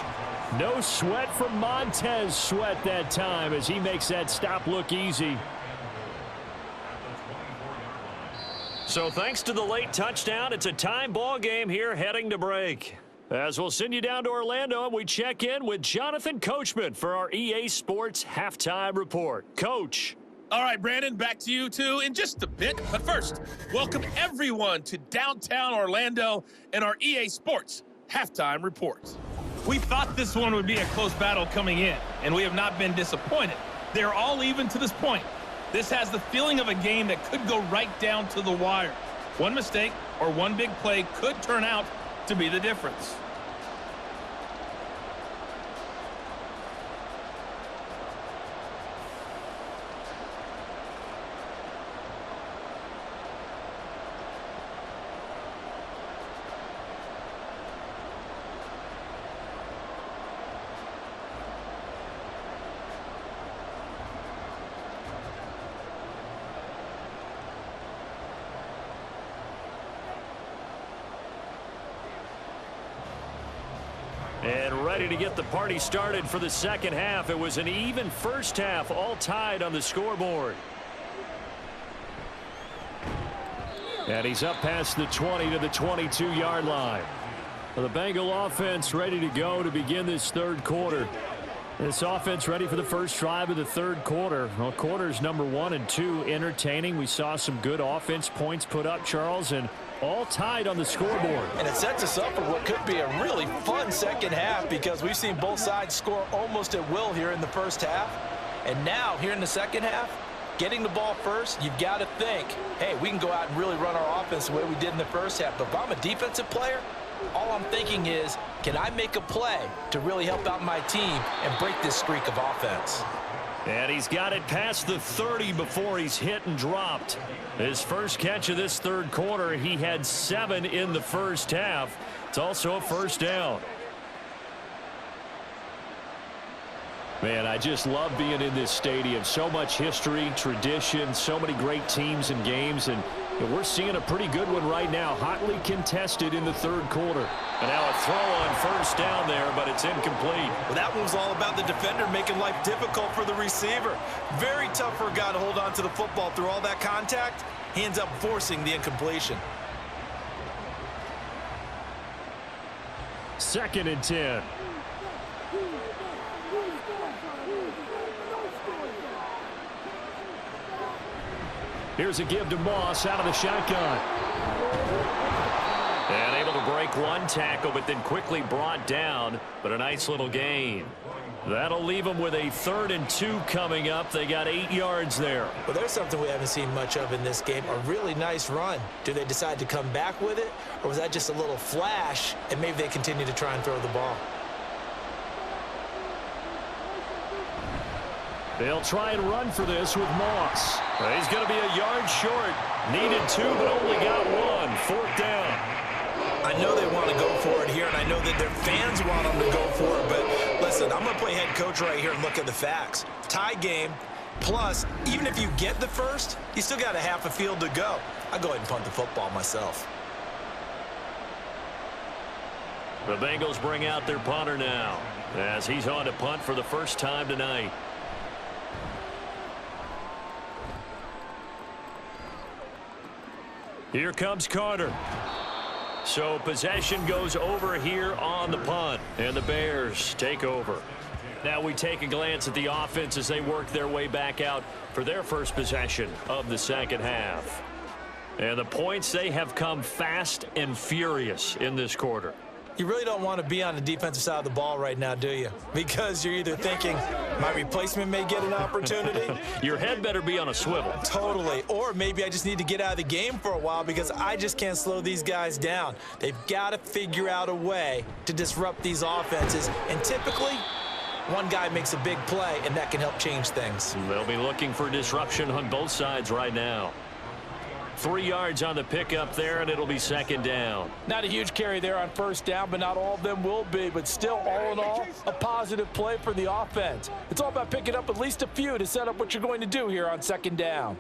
No sweat from Montez Sweat that time as he makes that stop look easy. So thanks to the late touchdown, it's a time ball game here heading to break. As we'll send you down to Orlando, and we check in with Jonathan Coachman for our EA Sports Halftime Report. Coach. All right, Brandon, back to you two in just a bit. But first, welcome everyone to downtown Orlando and our EA Sports Halftime Report. We thought this one would be a close battle coming in, and we have not been disappointed. They're all even to this point. This has the feeling of a game that could go right down to the wire. One mistake or one big play could turn out to be the difference. And ready to get the party started for the second half. It was an even first half, all tied on the scoreboard. And he's up past the 20 to the 22-yard line. The Bengal offense ready to go to begin this third quarter. This offense ready for the first drive of the third quarter. Well, quarters number 1 and 2 entertaining. We saw some good offense points put up, Charles, and all tied on the scoreboard. And it sets us up for what could be a really fun second half because we've seen both sides score almost at will here in the first half. And now, here in the second half, getting the ball first, you've got to think, hey, we can go out and really run our offense the way we did in the first half. But if I'm a defensive player, all I'm thinking is, can I make a play to really help out my team and break this streak of offense? And he's got it past the 30 before he's hit and dropped. His first catch of this third quarter, he had 7 in the first half. It's also a first down. Man, I just love being in this stadium. So much history, tradition, so many great teams and games, and we're seeing a pretty good one right now, hotly contested in the third quarter. And now a throw on first down there, but it's incomplete. Well, that one was all about the defender making life difficult for the receiver. Very tough for a guy to hold on to the football through all that contact. He ends up forcing the incompletion. 2nd and 10. Here's a give to Moss out of the shotgun. And able to break one tackle, but then quickly brought down. But a nice little gain. That'll leave them with a 3rd and 2 coming up. They got 8 yards there. Well, there's something we haven't seen much of in this game, a really nice run. Do they decide to come back with it, or was that just a little flash, and maybe they continue to try and throw the ball? They'll try and run for this with Moss. He's going to be a yard short. Needed 2, but only got 1. 4th down. I know they want to go for it here, and I know that their fans want them to go for it, but listen, I'm going to play head coach right here and look at the facts. Tie game, plus, even if you get the first, you still got a half a field to go. I go ahead and punt the football myself. The Bengals bring out their punter now, as he's on to punt for the first time tonight. Here comes Carter. So possession goes over here on the punt, and the Bears take over. Now we take a glance at the offense as they work their way back out for their first possession of the second half. And the points, they have come fast and furious in this quarter. You really don't want to be on the defensive side of the ball right now, do you? Because you're either thinking, my replacement may get an opportunity. Your head better be on a swivel. Totally. Or maybe I just need to get out of the game for a while because I just can't slow these guys down. They've got to figure out a way to disrupt these offenses. And typically, one guy makes a big play, and that can help change things. They'll be looking for disruption on both sides right now. 3 yards on the pickup there, and it'll be 2nd down. Not a huge carry there on 1st down, but not all of them will be. But still, all in all, a positive play for the offense. It's all about picking up at least a few to set up what you're going to do here on 2nd down.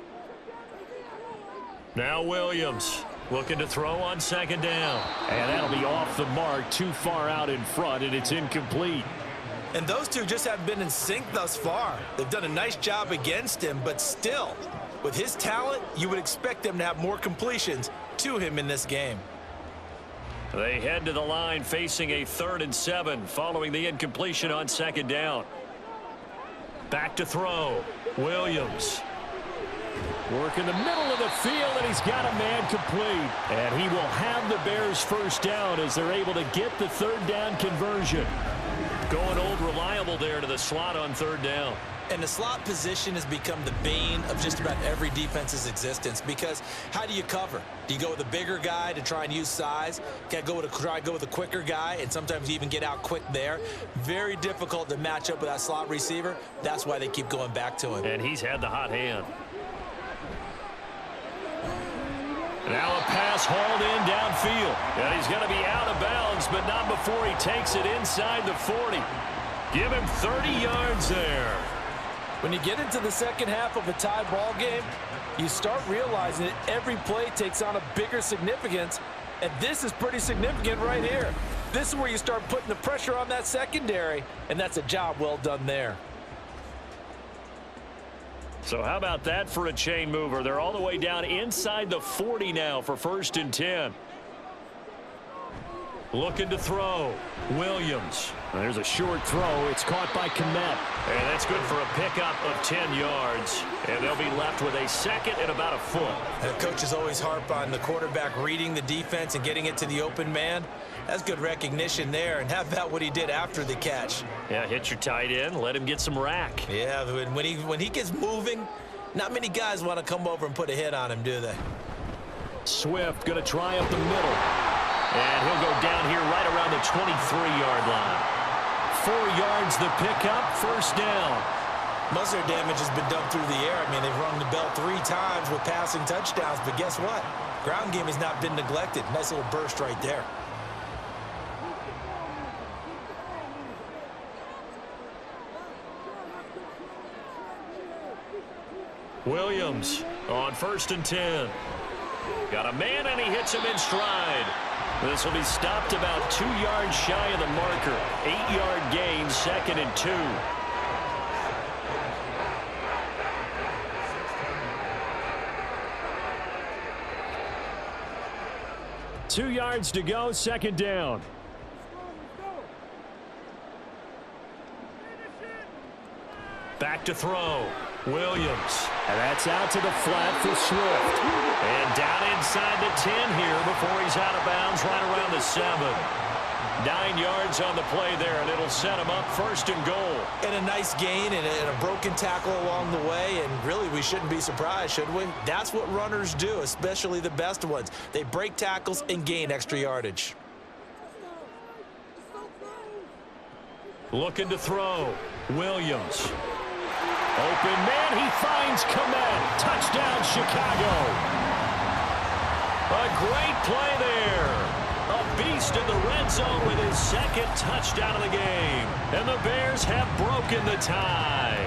Now Williams looking to throw on 2nd down. And that'll be off the mark, too far out in front, and it's incomplete. And those two just haven't been in sync thus far. They've done a nice job against him, but still, with his talent, you would expect them to have more completions to him in this game. They head to the line facing a 3rd and 7 following the incompletion on 2nd down. Back to throw. Williams. Work in the middle of the field, and he's got a man complete. And he will have the Bears 1st down as they're able to get the 3rd down conversion. Going old reliable there to the slot on 3rd down. And the slot position has become the bane of just about every defense's existence because how do you cover? Do you go with a bigger guy to try and use size? Try to go with a quicker guy, and sometimes you even get out quick there. Very difficult to match up with that slot receiver. That's why they keep going back to him. And he's had the hot hand. Now a pass hauled in downfield. And he's going to be out of bounds, but not before he takes it inside the 40. Give him 30 yards there. When you get into the second half of a tie ball game, you start realizing that every play takes on a bigger significance, and this is pretty significant right here. This is where you start putting the pressure on that secondary, and that's a job well done there. So how about that for a chain mover? They're all the way down inside the 40 now for 1st and 10. Looking to throw. Williams. There's a short throw. It's caught by Kmet. And that's good for a pickup of 10 yards. And they'll be left with a 2nd and about a foot. And coaches always harp on the quarterback reading the defense and getting it to the open man. That's good recognition there. And how about what he did after the catch? Yeah, hit your tight end. Let him get some rack. Yeah, when he gets moving, not many guys want to come over and put a hit on him, do they? Swift going to try up the middle. And he'll go down here right around the 23-yard line. 4 yards the pickup, 1st down. Most of their damage has been done through the air. I mean, they've rung the bell 3 times with passing touchdowns, but guess what? Ground game has not been neglected. Nice little burst right there. Williams on 1st and 10. Got a man, and he hits him in stride. This will be stopped about 2 yards shy of the marker. 8-yard gain, 2nd and 2. Two yards to go, 2nd down. Back to throw. Williams. And that's out to the flat for Swift. And down inside the 10 here before he's out of bounds right around the 7. 9 yards on the play there, and it'll set him up 1st and goal. And a nice gain and a broken tackle along the way, and really we shouldn't be surprised, should we? That's what runners do, especially the best ones. They break tackles and gain extra yardage. Looking to throw. Williams. Open man, he finds Komet. Touchdown, Chicago. A great play there. A beast in the red zone with his 2nd touchdown of the game. And the Bears have broken the tie.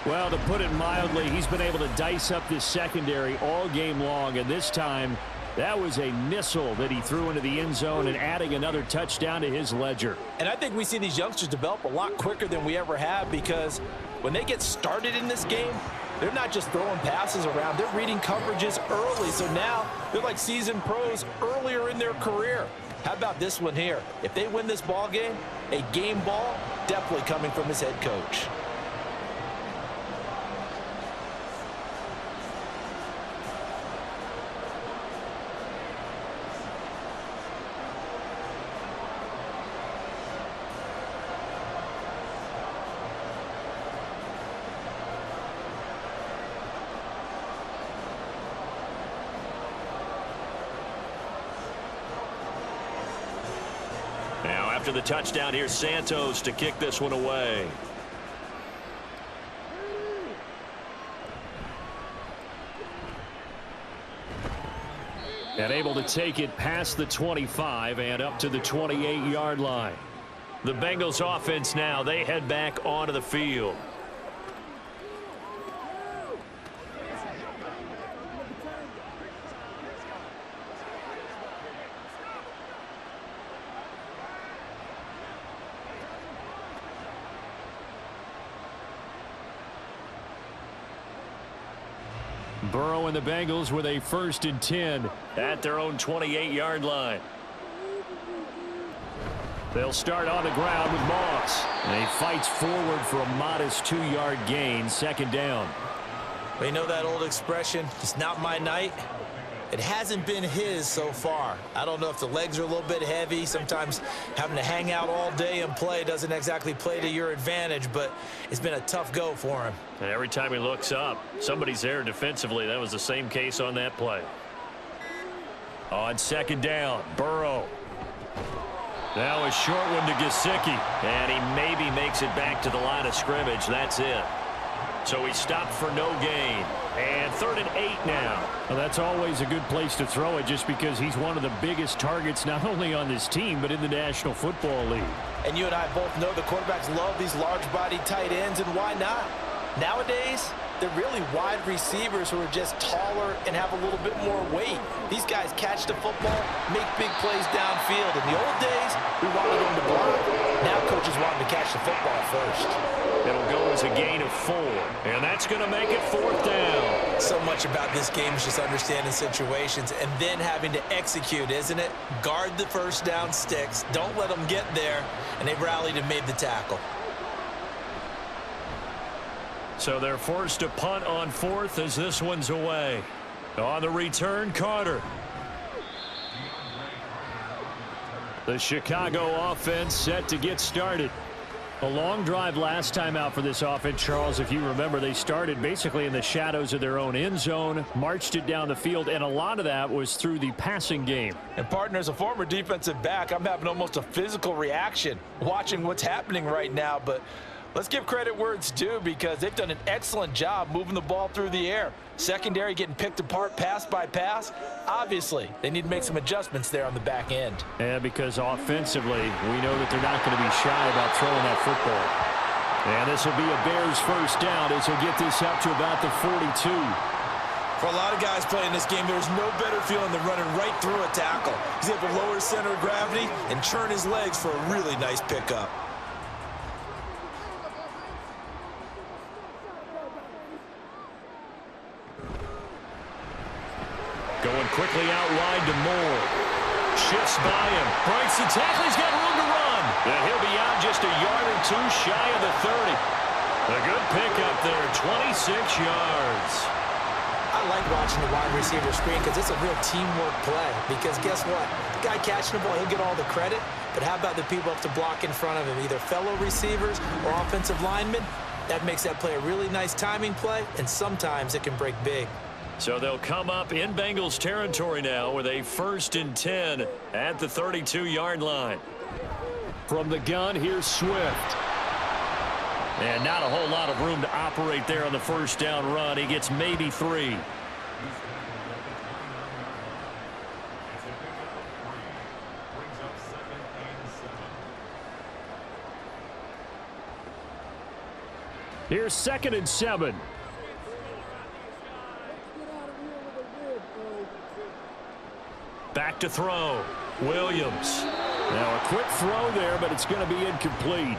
Well, to put it mildly, he's been able to dice up this secondary all game long, and this time that was a missile that he threw into the end zone and adding another touchdown to his ledger. And I think we see these youngsters develop a lot quicker than we ever have, because when they get started in this game, they're not just throwing passes around. They're reading coverages early. So now they're like seasoned pros earlier in their career. How about this one here? If they win this ball game, a game ball definitely coming from his head coach. Now after the touchdown, here's Santos to kick this one away. And able to take it past the 25 and up to the 28-yard line. The Bengals offense now, they head back onto the field. Burrow and the Bengals with a 1st and 10 at their own 28-yard line. They'll start on the ground with Moss. And he fights forward for a modest 2-yard gain, 2nd down. We know that old expression, it's not my night. It hasn't been his so far. I don't know if the legs are a little bit heavy. Sometimes having to hang out all day and play doesn't exactly play to your advantage, but it's been a tough go for him. And every time he looks up, somebody's there defensively. That was the same case on that play. On 2nd down, Burrow. Now a short one to Gesicki. And he maybe makes it back to the line of scrimmage. That's it. So he stopped for no gain. And 3rd and 8 now. Well, that's always a good place to throw it, just because he's one of the biggest targets not only on this team but in the National Football League. And you and I both know the quarterbacks love these large-bodied tight ends, and why not? Nowadays, they're really wide receivers who are just taller and have a little bit more weight. These guys catch the football, make big plays downfield. In the old days, we wanted them to block. Now coaches want them to catch the football first. It'll go as a gain of 4, and that's going to make it 4th down. So much about this game is just understanding situations and then having to execute, isn't it? Guard the 1st down sticks. Don't let them get there, and they've rallied and made the tackle. So they're forced to punt on 4th as this one's away. On the return, Carter. The Chicago offense set to get started. A long drive last time out for this offense, Charles. If you remember, they started basically in the shadows of their own end zone, marched it down the field, and a lot of that was through the passing game. And partner, as a former defensive back, I'm having almost a physical reaction watching what's happening right now. But let's give credit where it's due, because they've done an excellent job moving the ball through the air. Secondary getting picked apart pass by pass. Obviously, they need to make some adjustments there on the back end. Yeah, because offensively, we know that they're not going to be shy about throwing that football. And this will be a Bears 1st down as he'll get this up to about the 42. For a lot of guys playing this game, there's no better feeling than running right through a tackle. He's able to lower his center of gravity and turn his legs for a really nice pickup. Going quickly out wide to Moore. Shifts by him. Breaks the tackle. He's got room to run. And he'll be out just a yard or 2 shy of the 30. A good pickup there, 26 yards. I like watching the wide receiver screen because it's a real teamwork play. Because guess what? The guy catching the ball, he'll get all the credit. But how about the people up to block in front of him, either fellow receivers or offensive linemen? That makes that play a really nice timing play, and sometimes it can break big. So they'll come up in Bengals territory now with a 1st and 10 at the 32-yard line. From the gun, here's Swift. And not a whole lot of room to operate there on the first down run. He gets maybe 3. Here's 2nd and 7. Back to throw. Williams. Now a quick throw there, but it's going to be incomplete.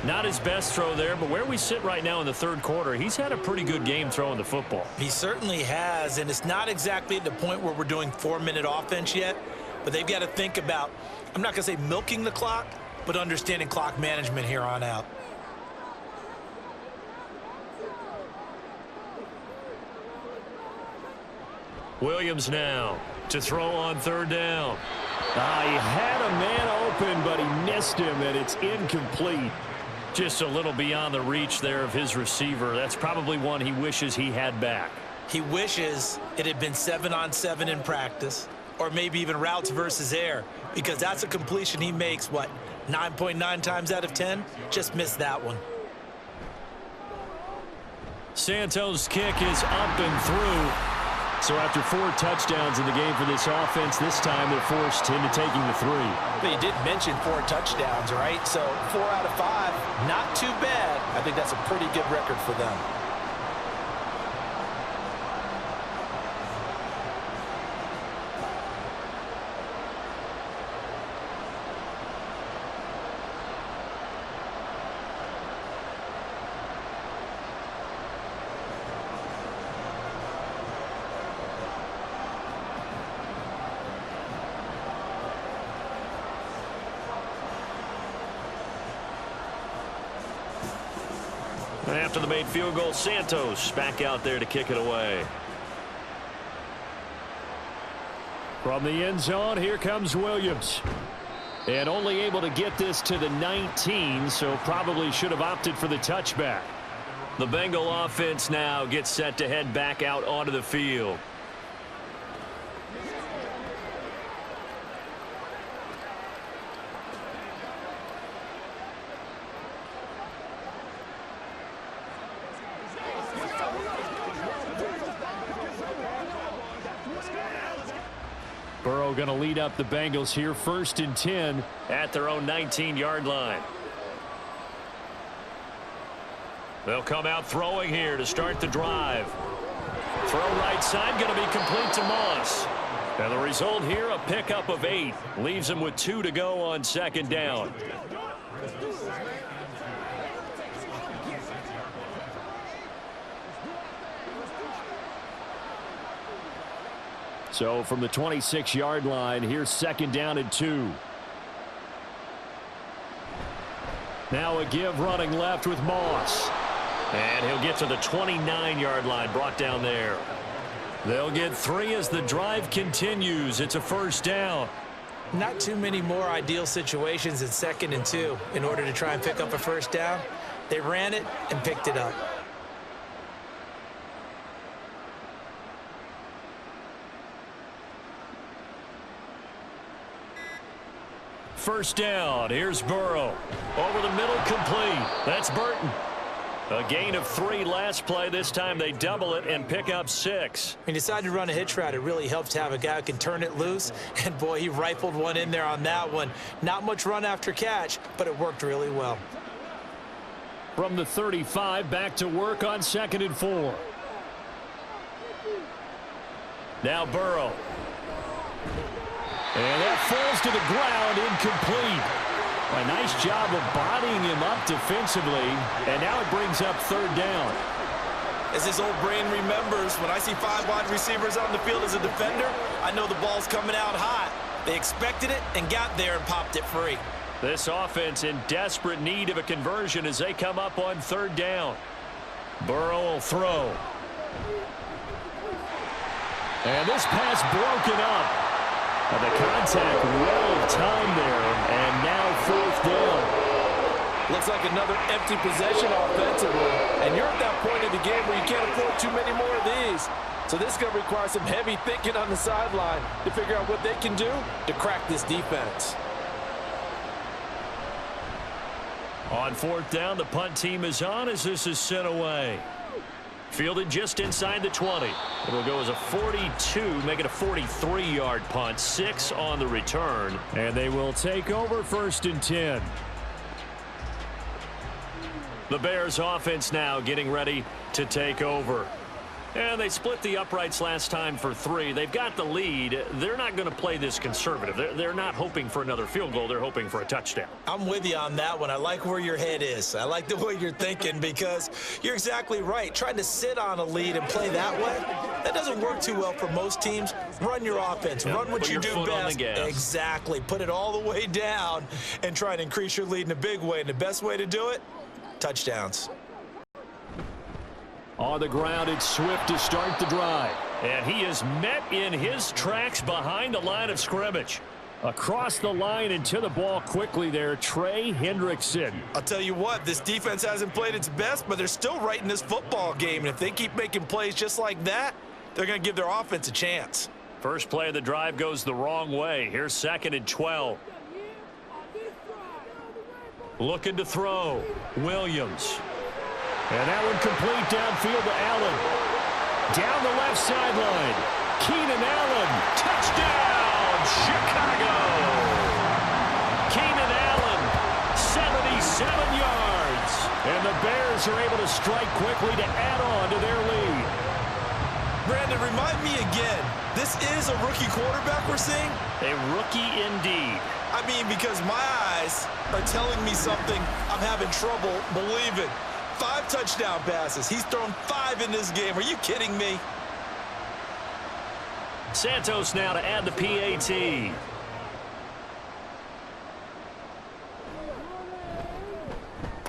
Not his best throw there, but where we sit right now in the 3rd quarter, he's had a pretty good game throwing the football. He certainly has, and it's not exactly at the point where we're doing 4-minute offense yet, but they've got to think about, I'm not going to say milking the clock, but understanding clock management here on out. Williams now to throw on 3rd down. He had a man open, but he missed him, and it's incomplete. Just a little beyond the reach there of his receiver. That's probably one he wishes he had back. He wishes it had been 7-on-7 in practice, or maybe even routes versus air, because that's a completion he makes, 9.9 times out of 10? Just missed that one. Santos' kick is up and through. So after 4 touchdowns in the game for this offense, this time they're forced into taking the 3. But you did mention 4 touchdowns, right? So 4 out of 5, not too bad. I think that's a pretty good record for them. After the made field goal, Santos back out there to kick it away. From the end zone, here comes Williams. And only able to get this to the 19, so probably should have opted for the touchback. The Bengal offense now gets set to head back out onto the field. Burrow going to lead up the Bengals here, 1st and 10 at their own 19-yard line. They'll come out throwing here to start the drive. Throw right side, going to be complete to Moss. And the result here, a pickup of 8. Leaves him with 2 to go on 2nd down. So from the 26-yard line, here's 2nd down and 2. Now a give running left with Moss. And he'll get to the 29-yard line, brought down there. They'll get 3 as the drive continues. It's a 1st down. Not too many more ideal situations in 2nd and 2 in order to try and pick up a 1st down. They ran it and picked it up. First down. Here's Burrow. Over the middle, complete. That's Burton. A gain of 3 last play. This time they double it and pick up 6. When you decide to run a hitch route, it really helps to have a guy who can turn it loose. And, boy, he rifled one in there on that one. Not much run after catch, but it worked really well. From the 35, back to work on 2nd and 4. Now Burrow. And that falls to the ground, incomplete. A nice job of bodying him up defensively, and now it brings up 3rd down. As his old brain remembers, when I see 5 wide receivers out in the field as a defender, I know the ball's coming out hot. They expected it and got there and popped it free. This offense in desperate need of a conversion as they come up on 3rd down. Burrow will throw. And this pass broken up. And the contact well timed there, and now 4th down. Looks like another empty possession offensively. And you're at that point in the game where you can't afford too many more of these. So this is going to require some heavy thinking on the sideline to figure out what they can do to crack this defense. On 4th down, the punt team is on as this is sent away. Fielded just inside the 20. It'll go as a 42, make it a 43-yard punt. 6 on the return. And they will take over 1st and 10. The Bears offense now getting ready to take over. And they split the uprights last time for 3. They've got the lead. They're not going to play this conservative. They're not hoping for another field goal. They're hoping for a touchdown. I'm with you on that one. I like where your head is. I like the way you're thinking because you're exactly right. Trying to sit on a lead and play that way, that doesn't work too well for most teams. Run your offense. Run what you do best. Exactly. Put it all the way down and try and increase your lead in a big way. And the best way to do it, touchdowns. On the ground, it's Swift to start the drive. And he is met in his tracks behind the line of scrimmage. Across the line and to the ball quickly there, Trey Hendrickson. I'll tell you what, this defense hasn't played its best, but they're still right in this football game. And if they keep making plays just like that, they're going to give their offense a chance. First play of the drive goes the wrong way. Here's 2nd and 12. Looking to throw. Williams. And that one complete downfield to Allen. Down the left sideline. Keenan Allen. Touchdown, Chicago. Keenan Allen, 77 yards. And the Bears are able to strike quickly to add on to their lead. Brandon, remind me again, this is a rookie quarterback we're seeing? A rookie indeed. I mean, because my eyes are telling me something I'm having trouble believing. 5 touchdown passes. He's thrown 5 in this game. Are you kidding me? Santos now to add the PAT.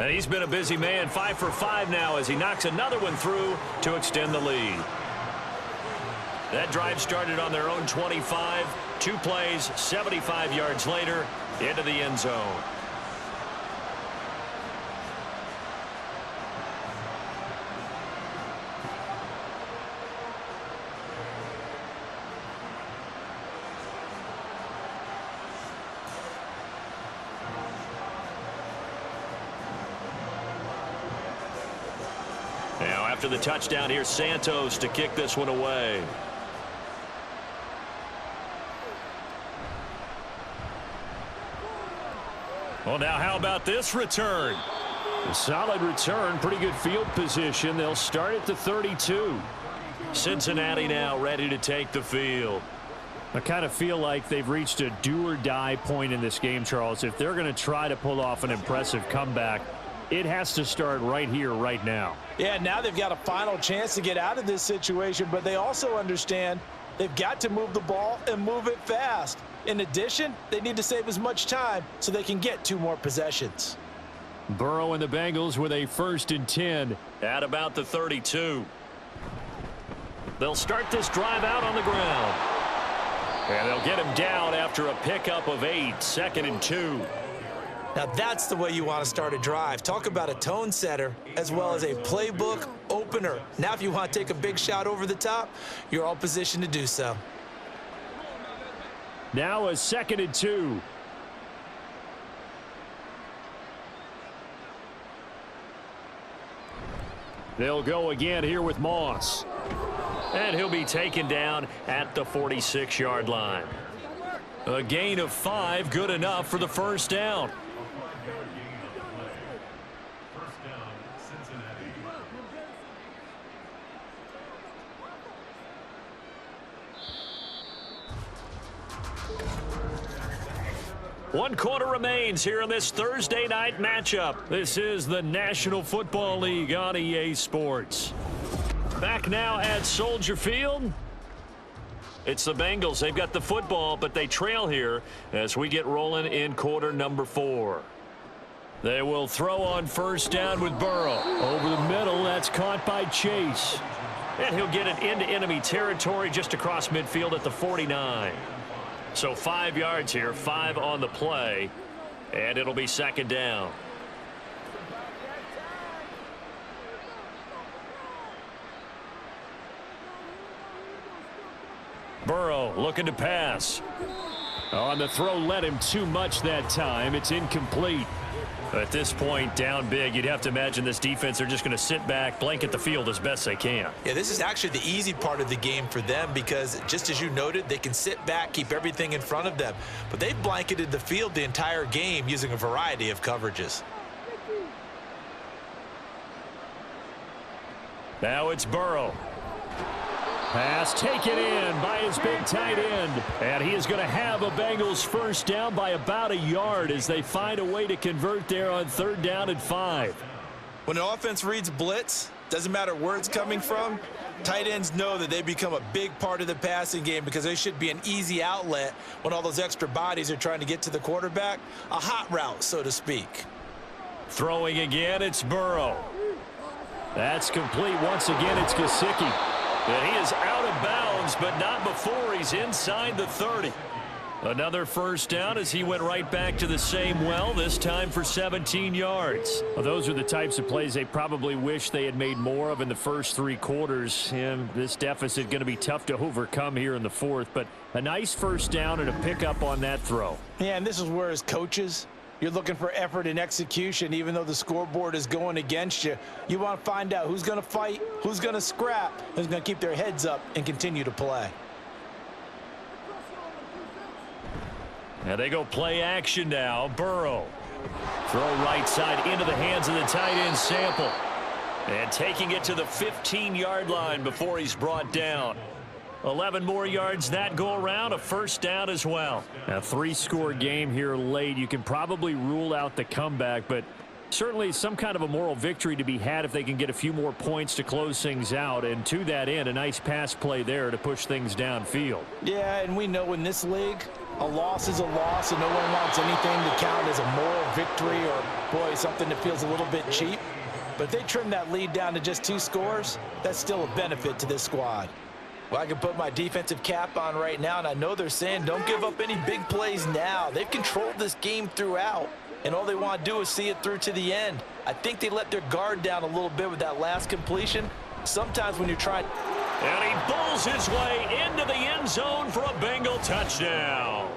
And he's been a busy man. 5 for 5 now as he knocks another one through to extend the lead. That drive started on their own 25. 2 plays, 75 yards later, into the end zone. Now after the touchdown, here's Santos to kick this one away. Well, now how about this return? A solid return, pretty good field position. They'll start at the 32. Cincinnati now ready to take the field. I kind of feel like they've reached a do-or-die point in this game, Charles. If they're going to try to pull off an impressive comeback, it has to start right here, right now. Yeah, now they've got a final chance to get out of this situation, but they also understand they've got to move the ball and move it fast. In addition, they need to save as much time so they can get 2 more possessions. Burrow and the Bengals with a 1st and 10. At about the 32. They'll start this drive out on the ground. And they'll get him down after a pickup of 8. 2nd and 2. Now that's the way you want to start a drive. Talk about a tone setter as well as a playbook opener. Now if you want to take a big shot over the top, you're all positioned to do so. Now a 2nd and 2. They'll go again here with Moss. And he'll be taken down at the 46-yard line. A gain of 5, good enough for the first down. One quarter remains here in this Thursday night matchup. This is the National Football League on EA Sports. Back now at Soldier Field. It's the Bengals. They've got the football, but they trail here as we get rolling in quarter number 4. They will throw on first down with Burrow. Over the middle, that's caught by Chase. And he'll get it into enemy territory just across midfield at the 49. So 5 yards here, 5 on the play, and it'll be second down. Burrow looking to pass. On the throw, led him too much that time. It's incomplete. At this point, down big, you'd have to imagine this defense, they're just going to sit back, blanket the field as best they can. Yeah, this is actually the easy part of the game for them because, just as you noted, they can sit back, keep everything in front of them. But they've blanketed the field the entire game using a variety of coverages. Now it's Burrow. Pass taken in by his big tight end. And he is going to have a Bengals first down by about a yard as they find a way to convert there on 3rd down and 5. When an offense reads blitz, doesn't matter where it's coming from, tight ends know that they become a big part of the passing game because they should be an easy outlet when all those extra bodies are trying to get to the quarterback. A hot route, so to speak. Throwing again, it's Burrow. That's complete. Once again, it's Gesicki. And he is out of bounds, but not before he's inside the 30. Another first down as he went right back to the same well, this time for 17 yards. Well, those are the types of plays they probably wish they had made more of in the first 3 quarters. And this deficit going to be tough to overcome here in the 4th, but a nice first down and a pickup on that throw. Yeah, and this is where as coaches, you're looking for effort and execution. Even though the scoreboard is going against you, you want to find out who's going to fight, who's going to scrap, who's going to keep their heads up and continue to play. Now they go play action now. Burrow. Throw right side into the hands of the tight end Sample. And taking it to the 15-yard line before he's brought down. 11 more yards that go around, a first down as well. A 3-score game here late. You can probably rule out the comeback, but certainly some kind of a moral victory to be had if they can get a few more points to close things out. And to that end, a nice pass play there to push things downfield. Yeah, and we know in this league, a loss is a loss, and no one wants anything to count as a moral victory or, boy, something that feels a little bit cheap. But if they trim that lead down to just 2 scores, that's still a benefit to this squad. Well, I can put my defensive cap on right now, and I know they're saying don't give up any big plays now. They've controlled this game throughout, and all they want to do is see it through to the end. I think they let their guard down a little bit with that last completion. Sometimes when you're trying... And he bulls his way into the end zone for a Bengal touchdown.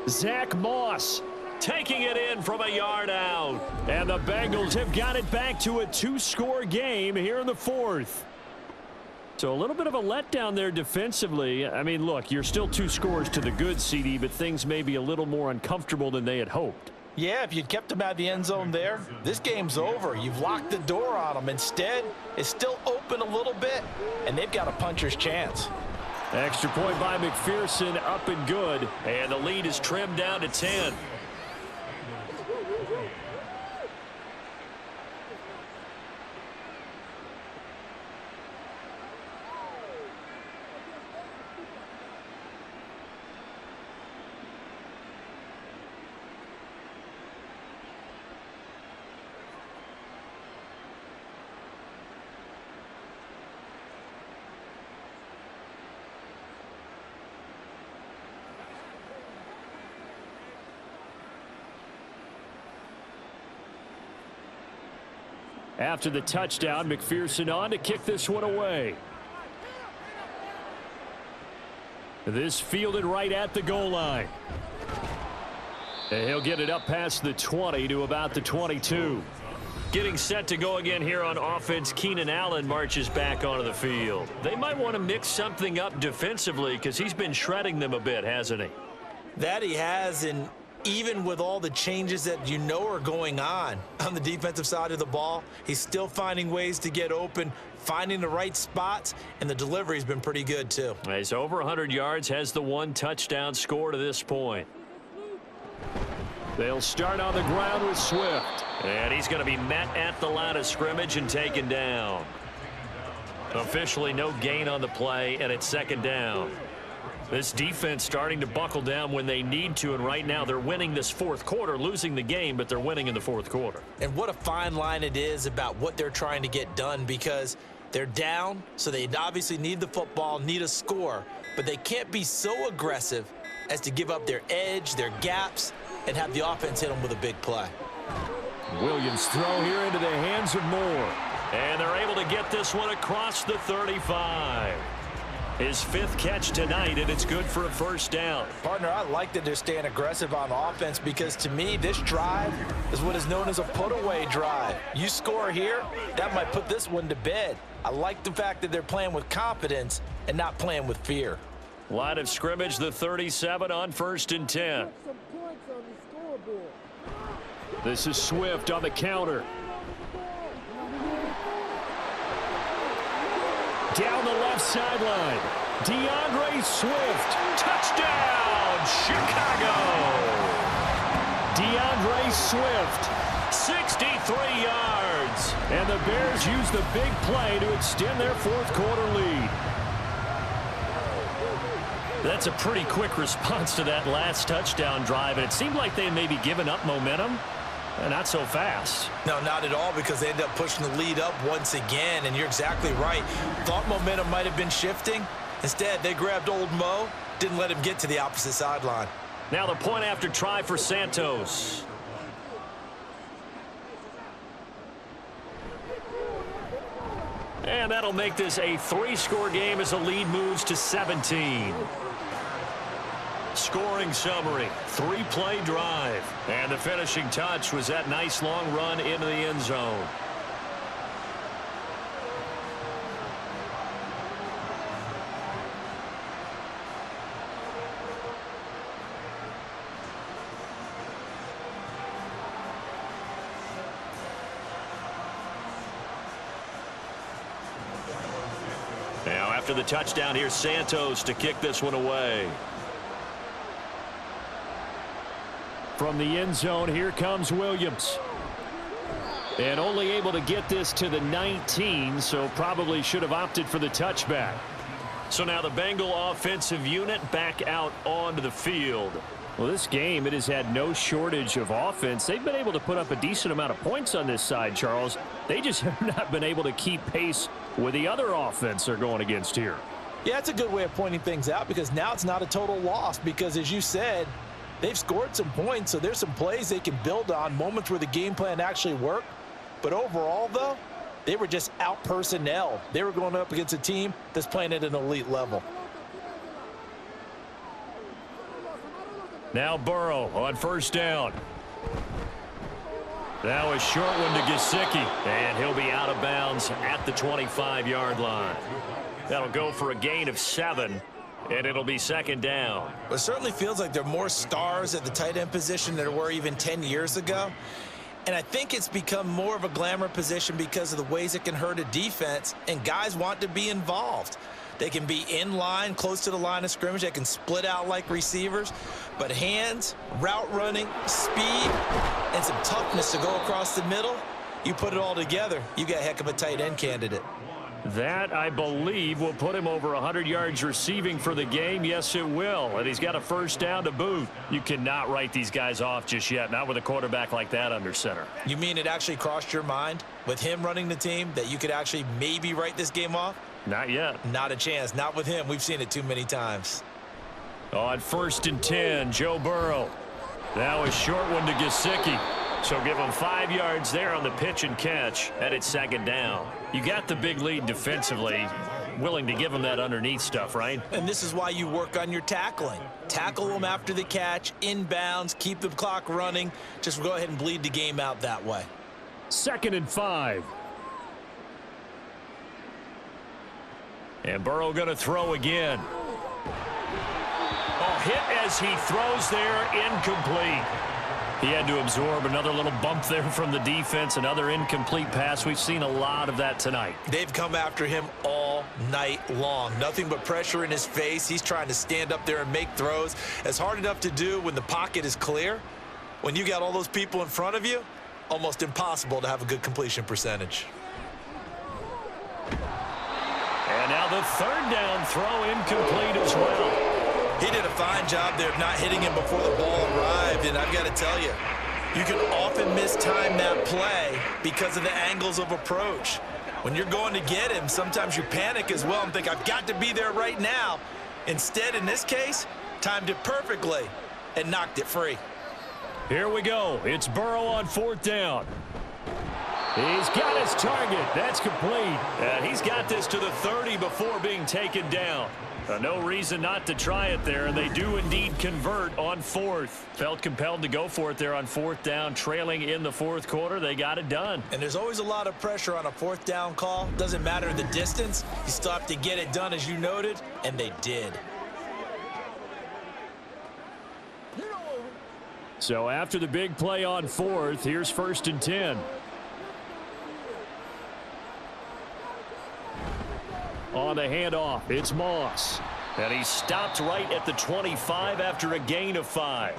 Zach Moss taking it in from a yard out. And the Bengals have got it back to a 2-score game here in the 4th. So a little bit of a letdown there defensively. I mean, look, you're still 2 scores to the good, CD, but things may be a little more uncomfortable than they had hoped. Yeah, if you'd kept them out of the end zone there, this game's over. You've locked the door on them. Instead, it's still open a little bit, and they've got a puncher's chance. Extra point by McPherson, up and good. And the lead is trimmed down to 10. After the touchdown, McPherson on to kick this one away. This fielded right at the goal line. And he'll get it up past the 20 to about the 22. Getting set to go again here on offense, Keenan Allen marches back onto the field. They might want to mix something up defensively because he's been shredding them a bit, hasn't he? That he has, and even with all the changes that you know are going on the defensive side of the ball, he's still finding ways to get open, finding the right spots, and the delivery's been pretty good too. He's over 100 yards, has the 1 touchdown score to this point. They'll start on the ground with Swift. And he's going to be met at the line of scrimmage and taken down. Officially no gain on the play, and it's second down. This defense starting to buckle down when they need to, and right now they're winning this fourth quarter, losing the game, but they're winning in the fourth quarter. And what a fine line it is about what they're trying to get done, because they're down, so they obviously need the football, need a score, but they can't be so aggressive as to give up their edge, their gaps, and have the offense hit them with a big play. Williams throw here into the hands of Moore. And they're able to get this one across the 35. His fifth catch tonight, and it's good for a first down. Partner, I like that they're staying aggressive on offense, because to me, this drive is what is known as a put-away drive. You score here, that might put this one to bed. I like the fact that they're playing with confidence and not playing with fear. Line of scrimmage, the 37 on 1st and 10. This is Swift on the counter. Down the left sideline. DeAndre Swift. Touchdown, Chicago. DeAndre Swift. 63 yards. And the Bears use the big play to extend their fourth quarter lead. That's a pretty quick response to that last touchdown drive, and it seemed like they may be giving up momentum. Not so fast. No, not at all, because they end up pushing the lead up once again, and you're exactly right. Thought momentum might have been shifting. Instead, they grabbed old Mo, didn't let him get to the opposite sideline. Now the point after try for Santos. And that'll make this a 3-score game as the lead moves to 17. Scoring summary, 3-play drive. And the finishing touch was that nice long run into the end zone. Now after the touchdown, here's Santos to kick this one away. From the end zone, here comes Williams. And only able to get this to the 19, so probably should have opted for the touchback. So now the Bengal offensive unit back out onto the field. Well, this game, it has had no shortage of offense. They've been able to put up a decent amount of points on this side, Charles. They just have not been able to keep pace with the other offense they're going against here. Yeah, that's a good way of pointing things out, because now it's not a total loss, because as you said, they've scored some points, so there's some plays they can build on, moments where the game plan actually worked. But overall, though, they were just out-personnel. They were going up against a team that's playing at an elite level. Now Burrow on first down. That was short one to Gesicki, and he'll be out of bounds at the 25-yard line. That'll go for a gain of 7. And it'll be second down. It certainly feels like there are more stars at the tight end position than there were even 10 years ago. And I think it's become more of a glamour position because of the ways it can hurt a defense, and guys want to be involved. They can be in line, close to the line of scrimmage. They can split out like receivers. But hands, route running, speed, and some toughness to go across the middle, you put it all together, you got a heck of a tight end candidate. That, I believe, will put him over 100 yards receiving for the game. Yes, it will. And he's got a first down to boot. You cannot write these guys off just yet, not with a quarterback like that under center. You mean it actually crossed your mind with him running the team that you could actually maybe write this game off? Not yet. Not a chance. Not with him. We've seen it too many times. On 1st and 10, Joe Burrow. That was short one to Gesicki. So give him 5 yards there on the pitch and catch, and it's second down. You got the big lead defensively, willing to give him that underneath stuff, right? And this is why you work on your tackling. Tackle them after the catch, inbounds, keep the clock running. Just go ahead and bleed the game out that way. 2nd and 5. And Burrow going to throw again. Oh, hit as he throws there, incomplete. He had to absorb another little bump there from the defense, another incomplete pass. We've seen a lot of that tonight. They've come after him all night long. Nothing but pressure in his face. He's trying to stand up there and make throws. It's hard enough to do when the pocket is clear. When you got all those people in front of you, almost impossible to have a good completion percentage. And now the third down throw incomplete as well. He did a fine job there of not hitting him before the ball arrived, and I've got to tell you, you can often mistime that play because of the angles of approach. When you're going to get him, sometimes you panic as well and think, I've got to be there right now. Instead, in this case, timed it perfectly and knocked it free. Here we go. It's Burrow on 4th down. He's got his target. That's complete. And he's got this to the 30 before being taken down. No reason not to try it there, and they do indeed convert on 4th. Felt compelled to go for it there on 4th down, trailing in the 4th quarter. They got it done. And there's always a lot of pressure on a 4th down call. Doesn't matter the distance. You still have to get it done, as you noted, and they did. So after the big play on 4th, here's 1st and 10. On the handoff, it's Moss. And he stopped right at the 25 after a gain of 5.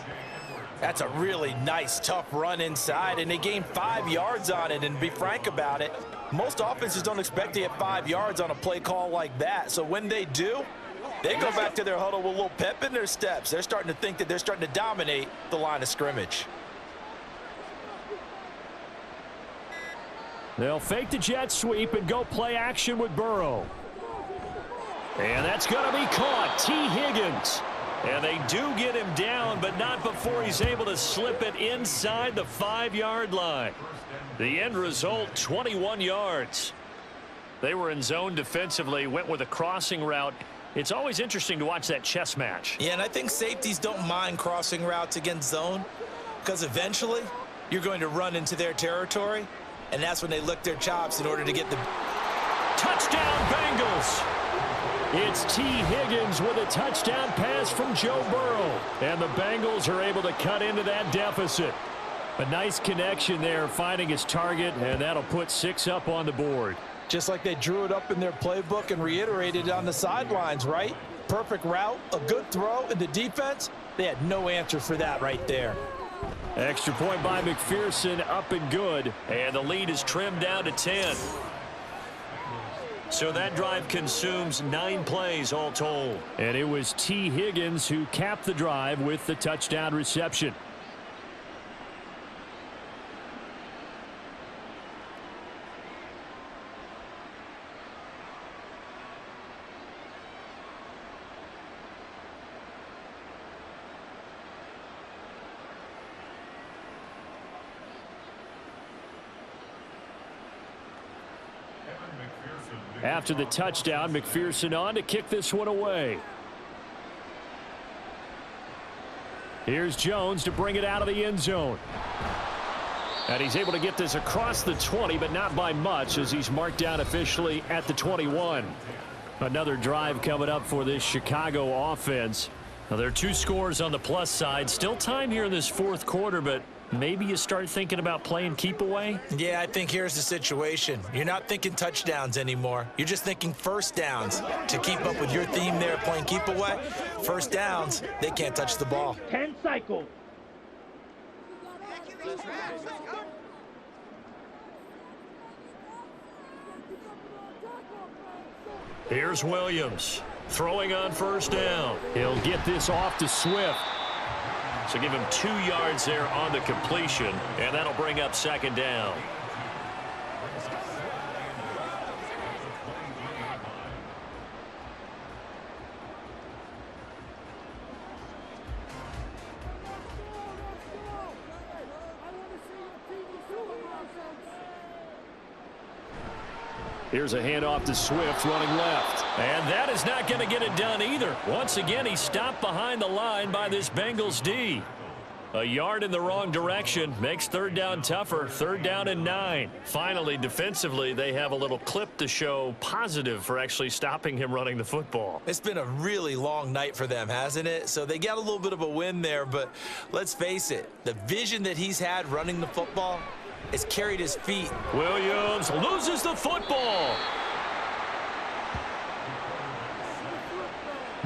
That's a really nice, tough run inside, and they gained 5 yards on it. And to be frank about it, most offenses don't expect to get 5 yards on a play call like that. So when they do, they go back to their huddle with a little pep in their steps. They're starting to think that they're starting to dominate the line of scrimmage. They'll fake the jet sweep and go play action with Burrow. And that's going to be caught. T. Higgins. And they do get him down, but not before he's able to slip it inside the 5-yard line. The end result, 21 yards. They were in zone defensively, went with a crossing route. It's always interesting to watch that chess match. Yeah, and I think safeties don't mind crossing routes against zone because eventually you're going to run into their territory, and that's when they lick their chops in order to get the touchdown Bengals. It's T. Higgins with a touchdown pass from Joe Burrow. And the Bengals are able to cut into that deficit. A nice connection there, finding his target, and that'll put 6 up on the board. Just like they drew it up in their playbook and reiterated it on the sidelines, right? Perfect route, a good throw, and the defense, they had no answer for that right there. Extra point by McPherson, up and good. And the lead is trimmed down to 10. So that drive consumes 9 plays all told. And it was T. Higgins who capped the drive with the touchdown reception. After the touchdown, McPherson on to kick this one away. Here's Jones to bring it out of the end zone. And he's able to get this across the 20, but not by much, as he's marked down officially at the 21. Another drive coming up for this Chicago offense. Now, there are 2 scores on the plus side. Still time here in this 4th quarter, but maybe you start thinking about playing keep away? Yeah, I think here's the situation. You're not thinking touchdowns anymore. You're just thinking first downs. To keep up with your theme there, playing keep away, first downs, they can't touch the ball. 10 cycles. Here's Williams throwing on 1st down. He'll get this off to Swift. So give him 2 yards there on the completion, and that'll bring up 2nd down. Here's a handoff to Swift running left. And that is not going to get it done either. Once again, he stopped behind the line by this Bengals D. A yard in the wrong direction makes 3rd down tougher. 3rd down and 9. Finally, defensively, they have a little clip to show positive for actually stopping him running the football. It's been a really long night for them, hasn't it? So they got a little bit of a win there, but let's face it, the vision that he's had running the football has carried his feet. Williams loses the football.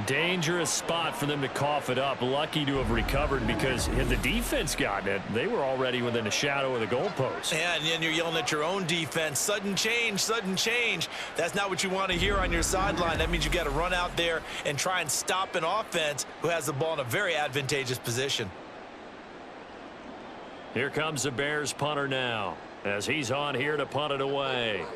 Dangerous spot for them to cough it up. Lucky to have recovered, because had the defense gotten it, they were already within a shadow of the goalpost. Yeah, and then you're yelling at your own defense. Sudden change, sudden change. That's not what you want to hear on your sideline. That means you got to run out there and try and stop an offense who has the ball in a very advantageous position. Here comes the Bears punter now, as he's on here to punt it away.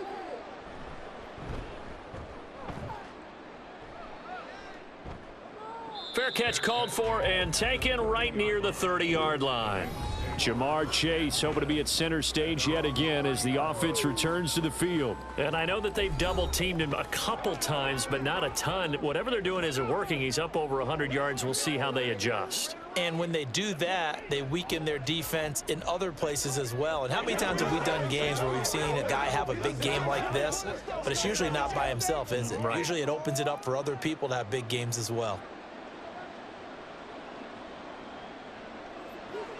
Fair catch called for and taken right near the 30-yard line. Jamar Chase hoping to be at center stage yet again as the offense returns to the field. And I know that they've double-teamed him a couple times, but not a ton. Whatever they're doing isn't working. He's up over 100 yards. We'll see how they adjust. And when they do that, they weaken their defense in other places as well. And how many times have we done games where we've seen a guy have a big game like this, but it's usually not by himself, is it? Right. Usually it opens it up for other people to have big games as well.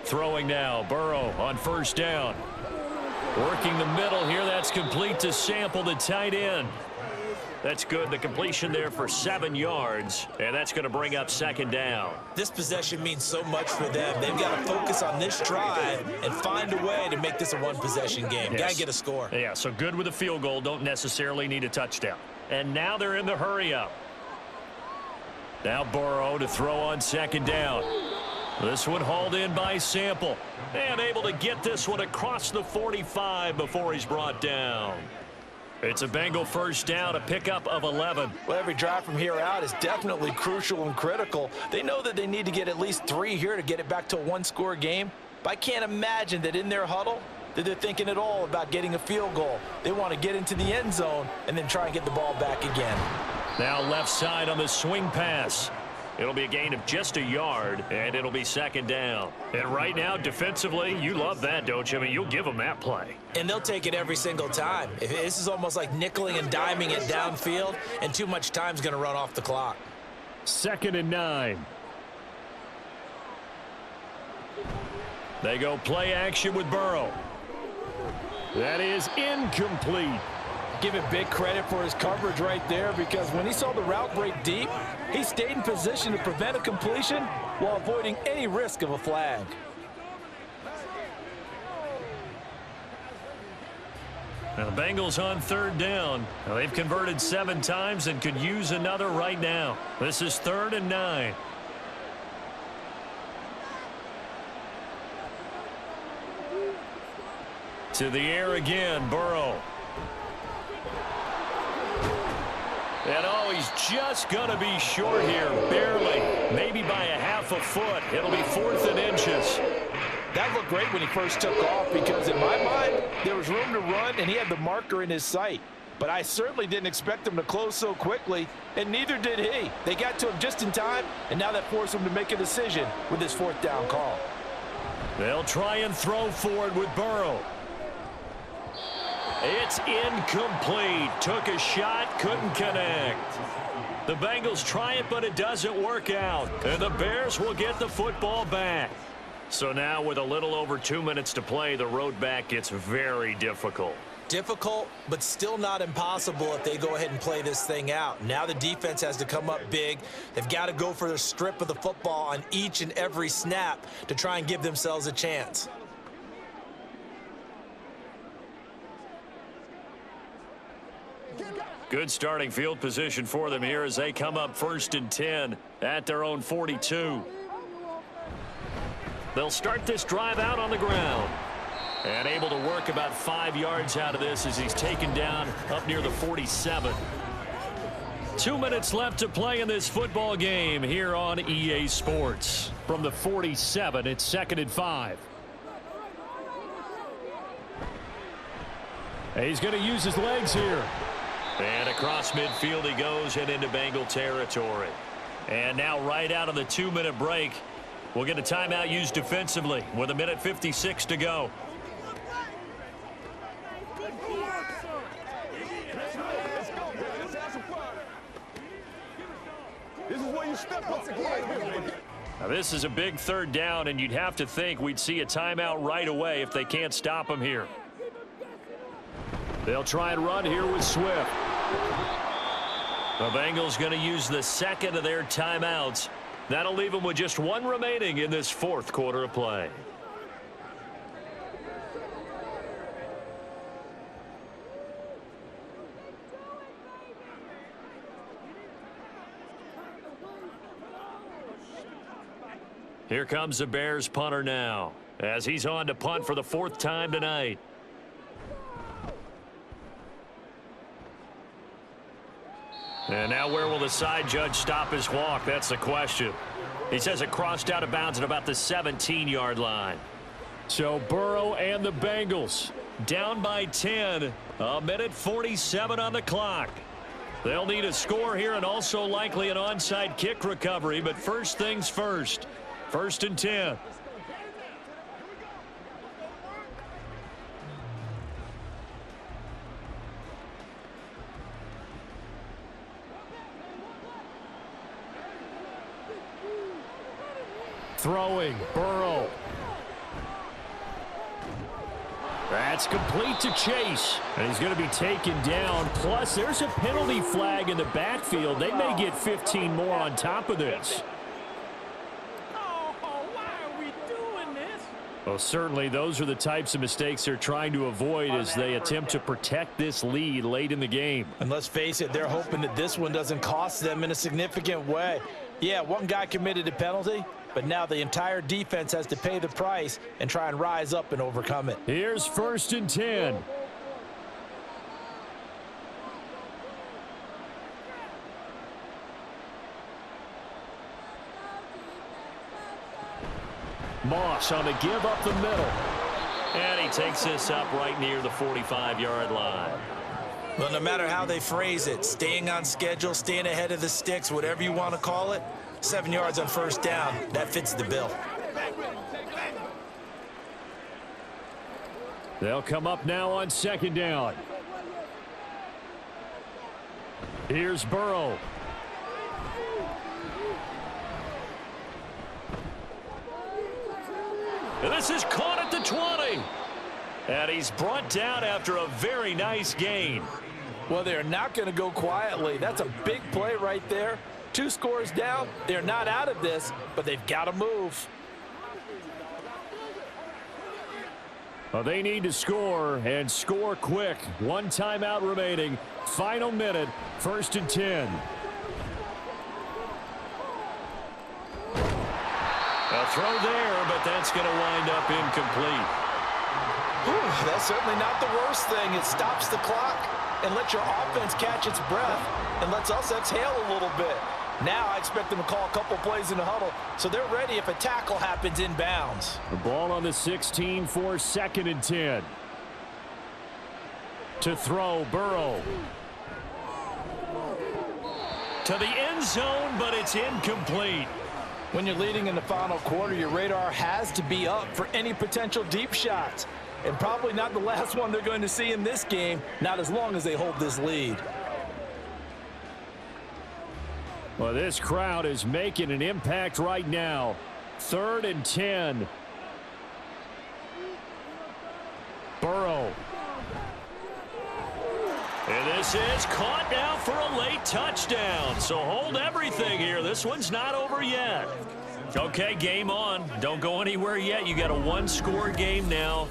Throwing now, Burrow on first down. Working the middle here, that's complete to Sample, the tight end. That's good. The completion there for 7 yards, and that's going to bring up second down. This possession means so much for them. They've got to focus on this drive and find a way to make this a one-possession game. Yes. Got to get a score. Yeah, so good with a field goal. Don't necessarily need a touchdown. And now they're in the hurry-up. Now Burrow to throw on second down. This one hauled in by Sample. And able to get this one across the 45 before he's brought down. It's a Bengal first down, a pickup of 11. Well, every drive from here out is definitely crucial and critical. They know that they need to get at least 3 here to get it back to a one-score game. But I can't imagine that in their huddle that they're thinking at all about getting a field goal. They want to get into the end zone and then try and get the ball back again. Now left side on the swing pass. It'll be a gain of just a yard, and it'll be second down. And right now, defensively, you love that, don't you? I mean, you'll give them that play. And they'll take it every single time. This is almost like nickeling and diming it downfield, and too much time's going to run off the clock. 2nd and 9. They go play action with Burrow. That is incomplete. Give him big credit for his coverage right there, because when he saw the route break deep, he stayed in position to prevent a completion while avoiding any risk of a flag. Now the Bengals on 3rd down. Now they've converted 7 times and could use another right now. This is 3rd and 9. To the air again, Burrow. And oh, he's just going to be short here, barely, maybe by a half a foot. It'll be 4th and inches. That looked great when he first took off, because in my mind, there was room to run and he had the marker in his sight. But I certainly didn't expect him to close so quickly, and neither did he. They got to him just in time, and now that forced him to make a decision with his 4th down call. They'll try and throw forward with Burrow. It's incomplete. Took a shot, couldn't connect. The Bengals try it, but it doesn't work out. And the Bears will get the football back. So now with a little over 2 minutes to play, the road back gets very difficult. Difficult, but still not impossible if they go ahead and play this thing out. Now the defense has to come up big. They've got to go for the strip of the football on each and every snap to try and give themselves a chance. Good starting field position for them here as they come up 1st and 10 at their own 42. They'll start this drive out on the ground. And able to work about 5 yards out of this as he's taken down up near the 47. 2 minutes left to play in this football game here on EA Sports. From the 47, it's 2nd and 5. He's going to use his legs here. And across midfield he goes and into Bengal territory. And now right out of the 2-minute break, we'll get a timeout used defensively with 1:56 to go. Now this is a big 3rd down, and you'd have to think we'd see a timeout right away if they can't stop him here. They'll try and run here with Swift. The Bengals going to use the second of their timeouts. That'll leave them with just one remaining in this fourth quarter of play. Here comes the Bears punter now, as he's on to punt for the fourth time tonight. And now where will the side judge stop his walk? That's the question. He says it crossed out of bounds at about the 17-yard line. So Burrow and the Bengals down by 10. A minute 47 on the clock. They'll need a score here and also likely an onside kick recovery. But first things first. 1st and 10. Throwing, Burrow. That's complete to Chase. And he's going to be taken down. Plus, there's a penalty flag in the backfield. They may get 15 more on top of this. Well, certainly those are the types of mistakes they're trying to avoid as they attempt to protect this lead late in the game. And let's face it, they're hoping that this one doesn't cost them in a significant way. Yeah, one guy committed a penalty, but now the entire defense has to pay the price and try and rise up and overcome it. Here's 1st and 10. Moss on the give up the middle. And he takes this up right near the 45-yard line. Well, no matter how they phrase it, staying on schedule, staying ahead of the sticks, whatever you want to call it, 7 yards on 1st down, that fits the bill. They'll come up now on 2nd down. Here's Burrow. And this is caught at the 20. And he's brought down after a very nice gain. Well, they're not going to go quietly. That's a big play right there. 2 scores down. They're not out of this, but they've got to move. Well, they need to score and score quick. 1 timeout remaining. Final minute. 1st and 10. A throw there, but that's going to wind up incomplete. Whew, that's certainly not the worst thing. It stops the clock and lets your offense catch its breath and lets us exhale a little bit. Now I expect them to call a couple plays in the huddle so they're ready if a tackle happens inbounds. The ball on the 16 for 2nd and 10. To throw, Burrow. To the end zone, but it's incomplete. When you're leading in the final quarter, your radar has to be up for any potential deep shots. And probably not the last one they're going to see in this game, not as long as they hold this lead. Well, this crowd is making an impact right now. 3rd and 10. Burrow. And this is caught now for a late touchdown. So hold everything here. This one's not over yet. Okay, game on. Don't go anywhere yet. You got a 1-score game now.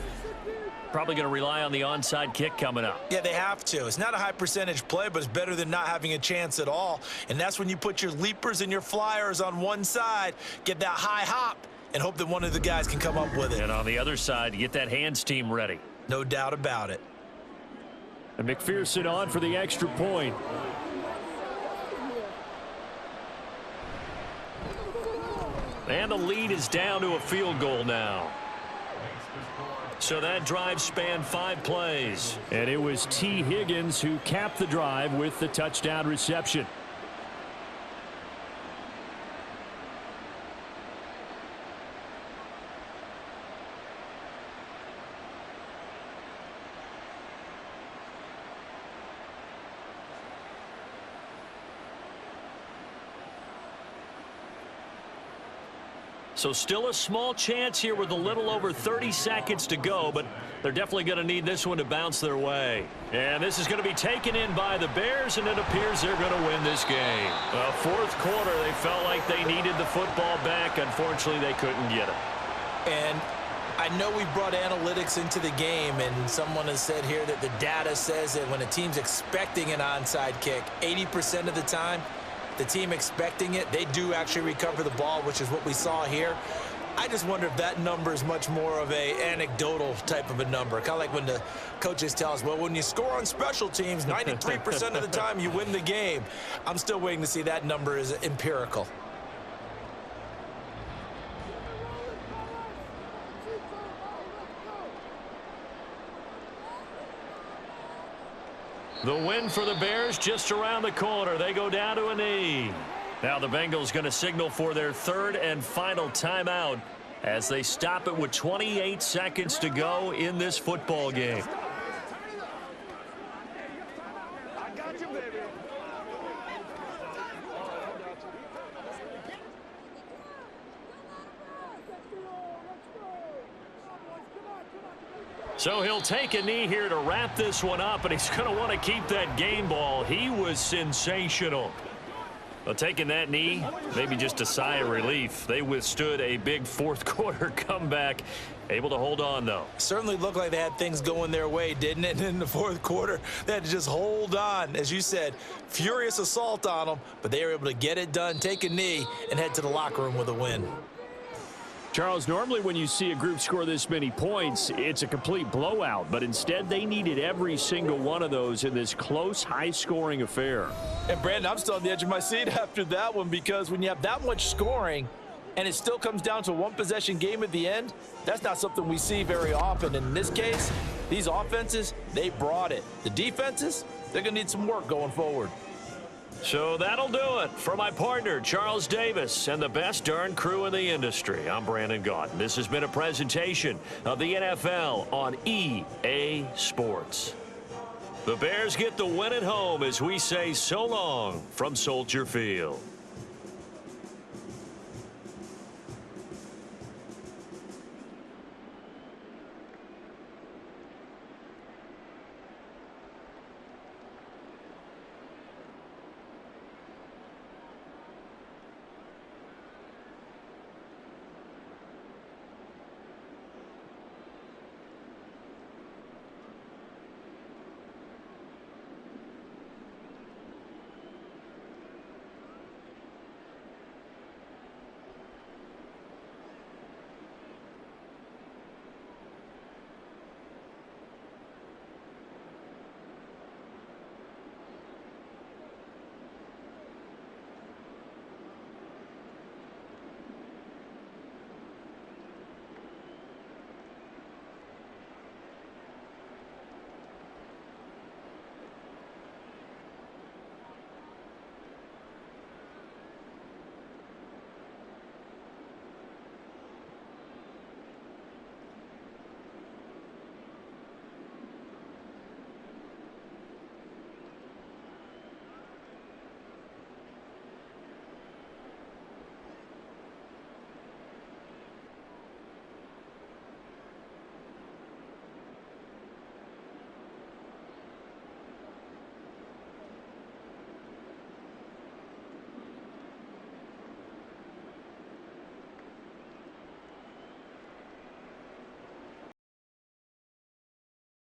Probably going to rely on the onside kick coming up. Yeah, they have to. It's not a high percentage play, but it's better than not having a chance at all. And that's when you put your leapers and your flyers on one side, get that high hop, and hope that one of the guys can come up with it. And on the other side, get that hands team ready. No doubt about it. And McPherson on for the extra point. And the lead is down to a field goal now. So that drive spanned 5 plays. And it was T. Higgins who capped the drive with the touchdown reception. So still a small chance here with a little over 30 seconds to go, but they're definitely going to need this one to bounce their way. And this is going to be taken in by the Bears, and it appears they're going to win this game. Fourth quarter, they felt like they needed the football back. Unfortunately, they couldn't get it. And I know we brought analytics into the game, and someone has said here that the data says that when a team's expecting an onside kick, 80% of the time, the team expecting it, they do actually recover the ball, which is what we saw here. I just wonder if that number is much more of a anecdotal type of a number. Kind of like when the coaches tell us, well, when you score on special teams, 93% of the time you win the game. I'm still waiting to see that number is empirical. The win for the Bears just around the corner. They go down to a knee. Now the Bengals going to signal for their third and final timeout as they stop it with 28 seconds to go in this football game. So he'll take a knee here to wrap this one up, and he's going to want to keep that game ball. He was sensational. Well, taking that knee, maybe just a sigh of relief. They withstood a big fourth quarter comeback. Able to hold on, though. Certainly looked like they had things going their way, didn't it? In the fourth quarter, they had to just hold on. As you said, furious assault on them, but they were able to get it done, take a knee, and head to the locker room with a win. Charles, normally when you see a group score this many points, it's a complete blowout, but instead they needed every single one of those in this close, high-scoring affair. And, Brandon, I'm still on the edge of my seat after that one, because when you have that much scoring and it still comes down to a one-possession game at the end, that's not something we see very often. In this case, these offenses, they brought it. The defenses, they're going to need some work going forward. So that'll do it for my partner, Charles Davis, and the best darn crew in the industry. I'm Brandon Gaudin. This has been a presentation of the NFL on EA Sports. The Bears get the win at home as we say so long from Soldier Field.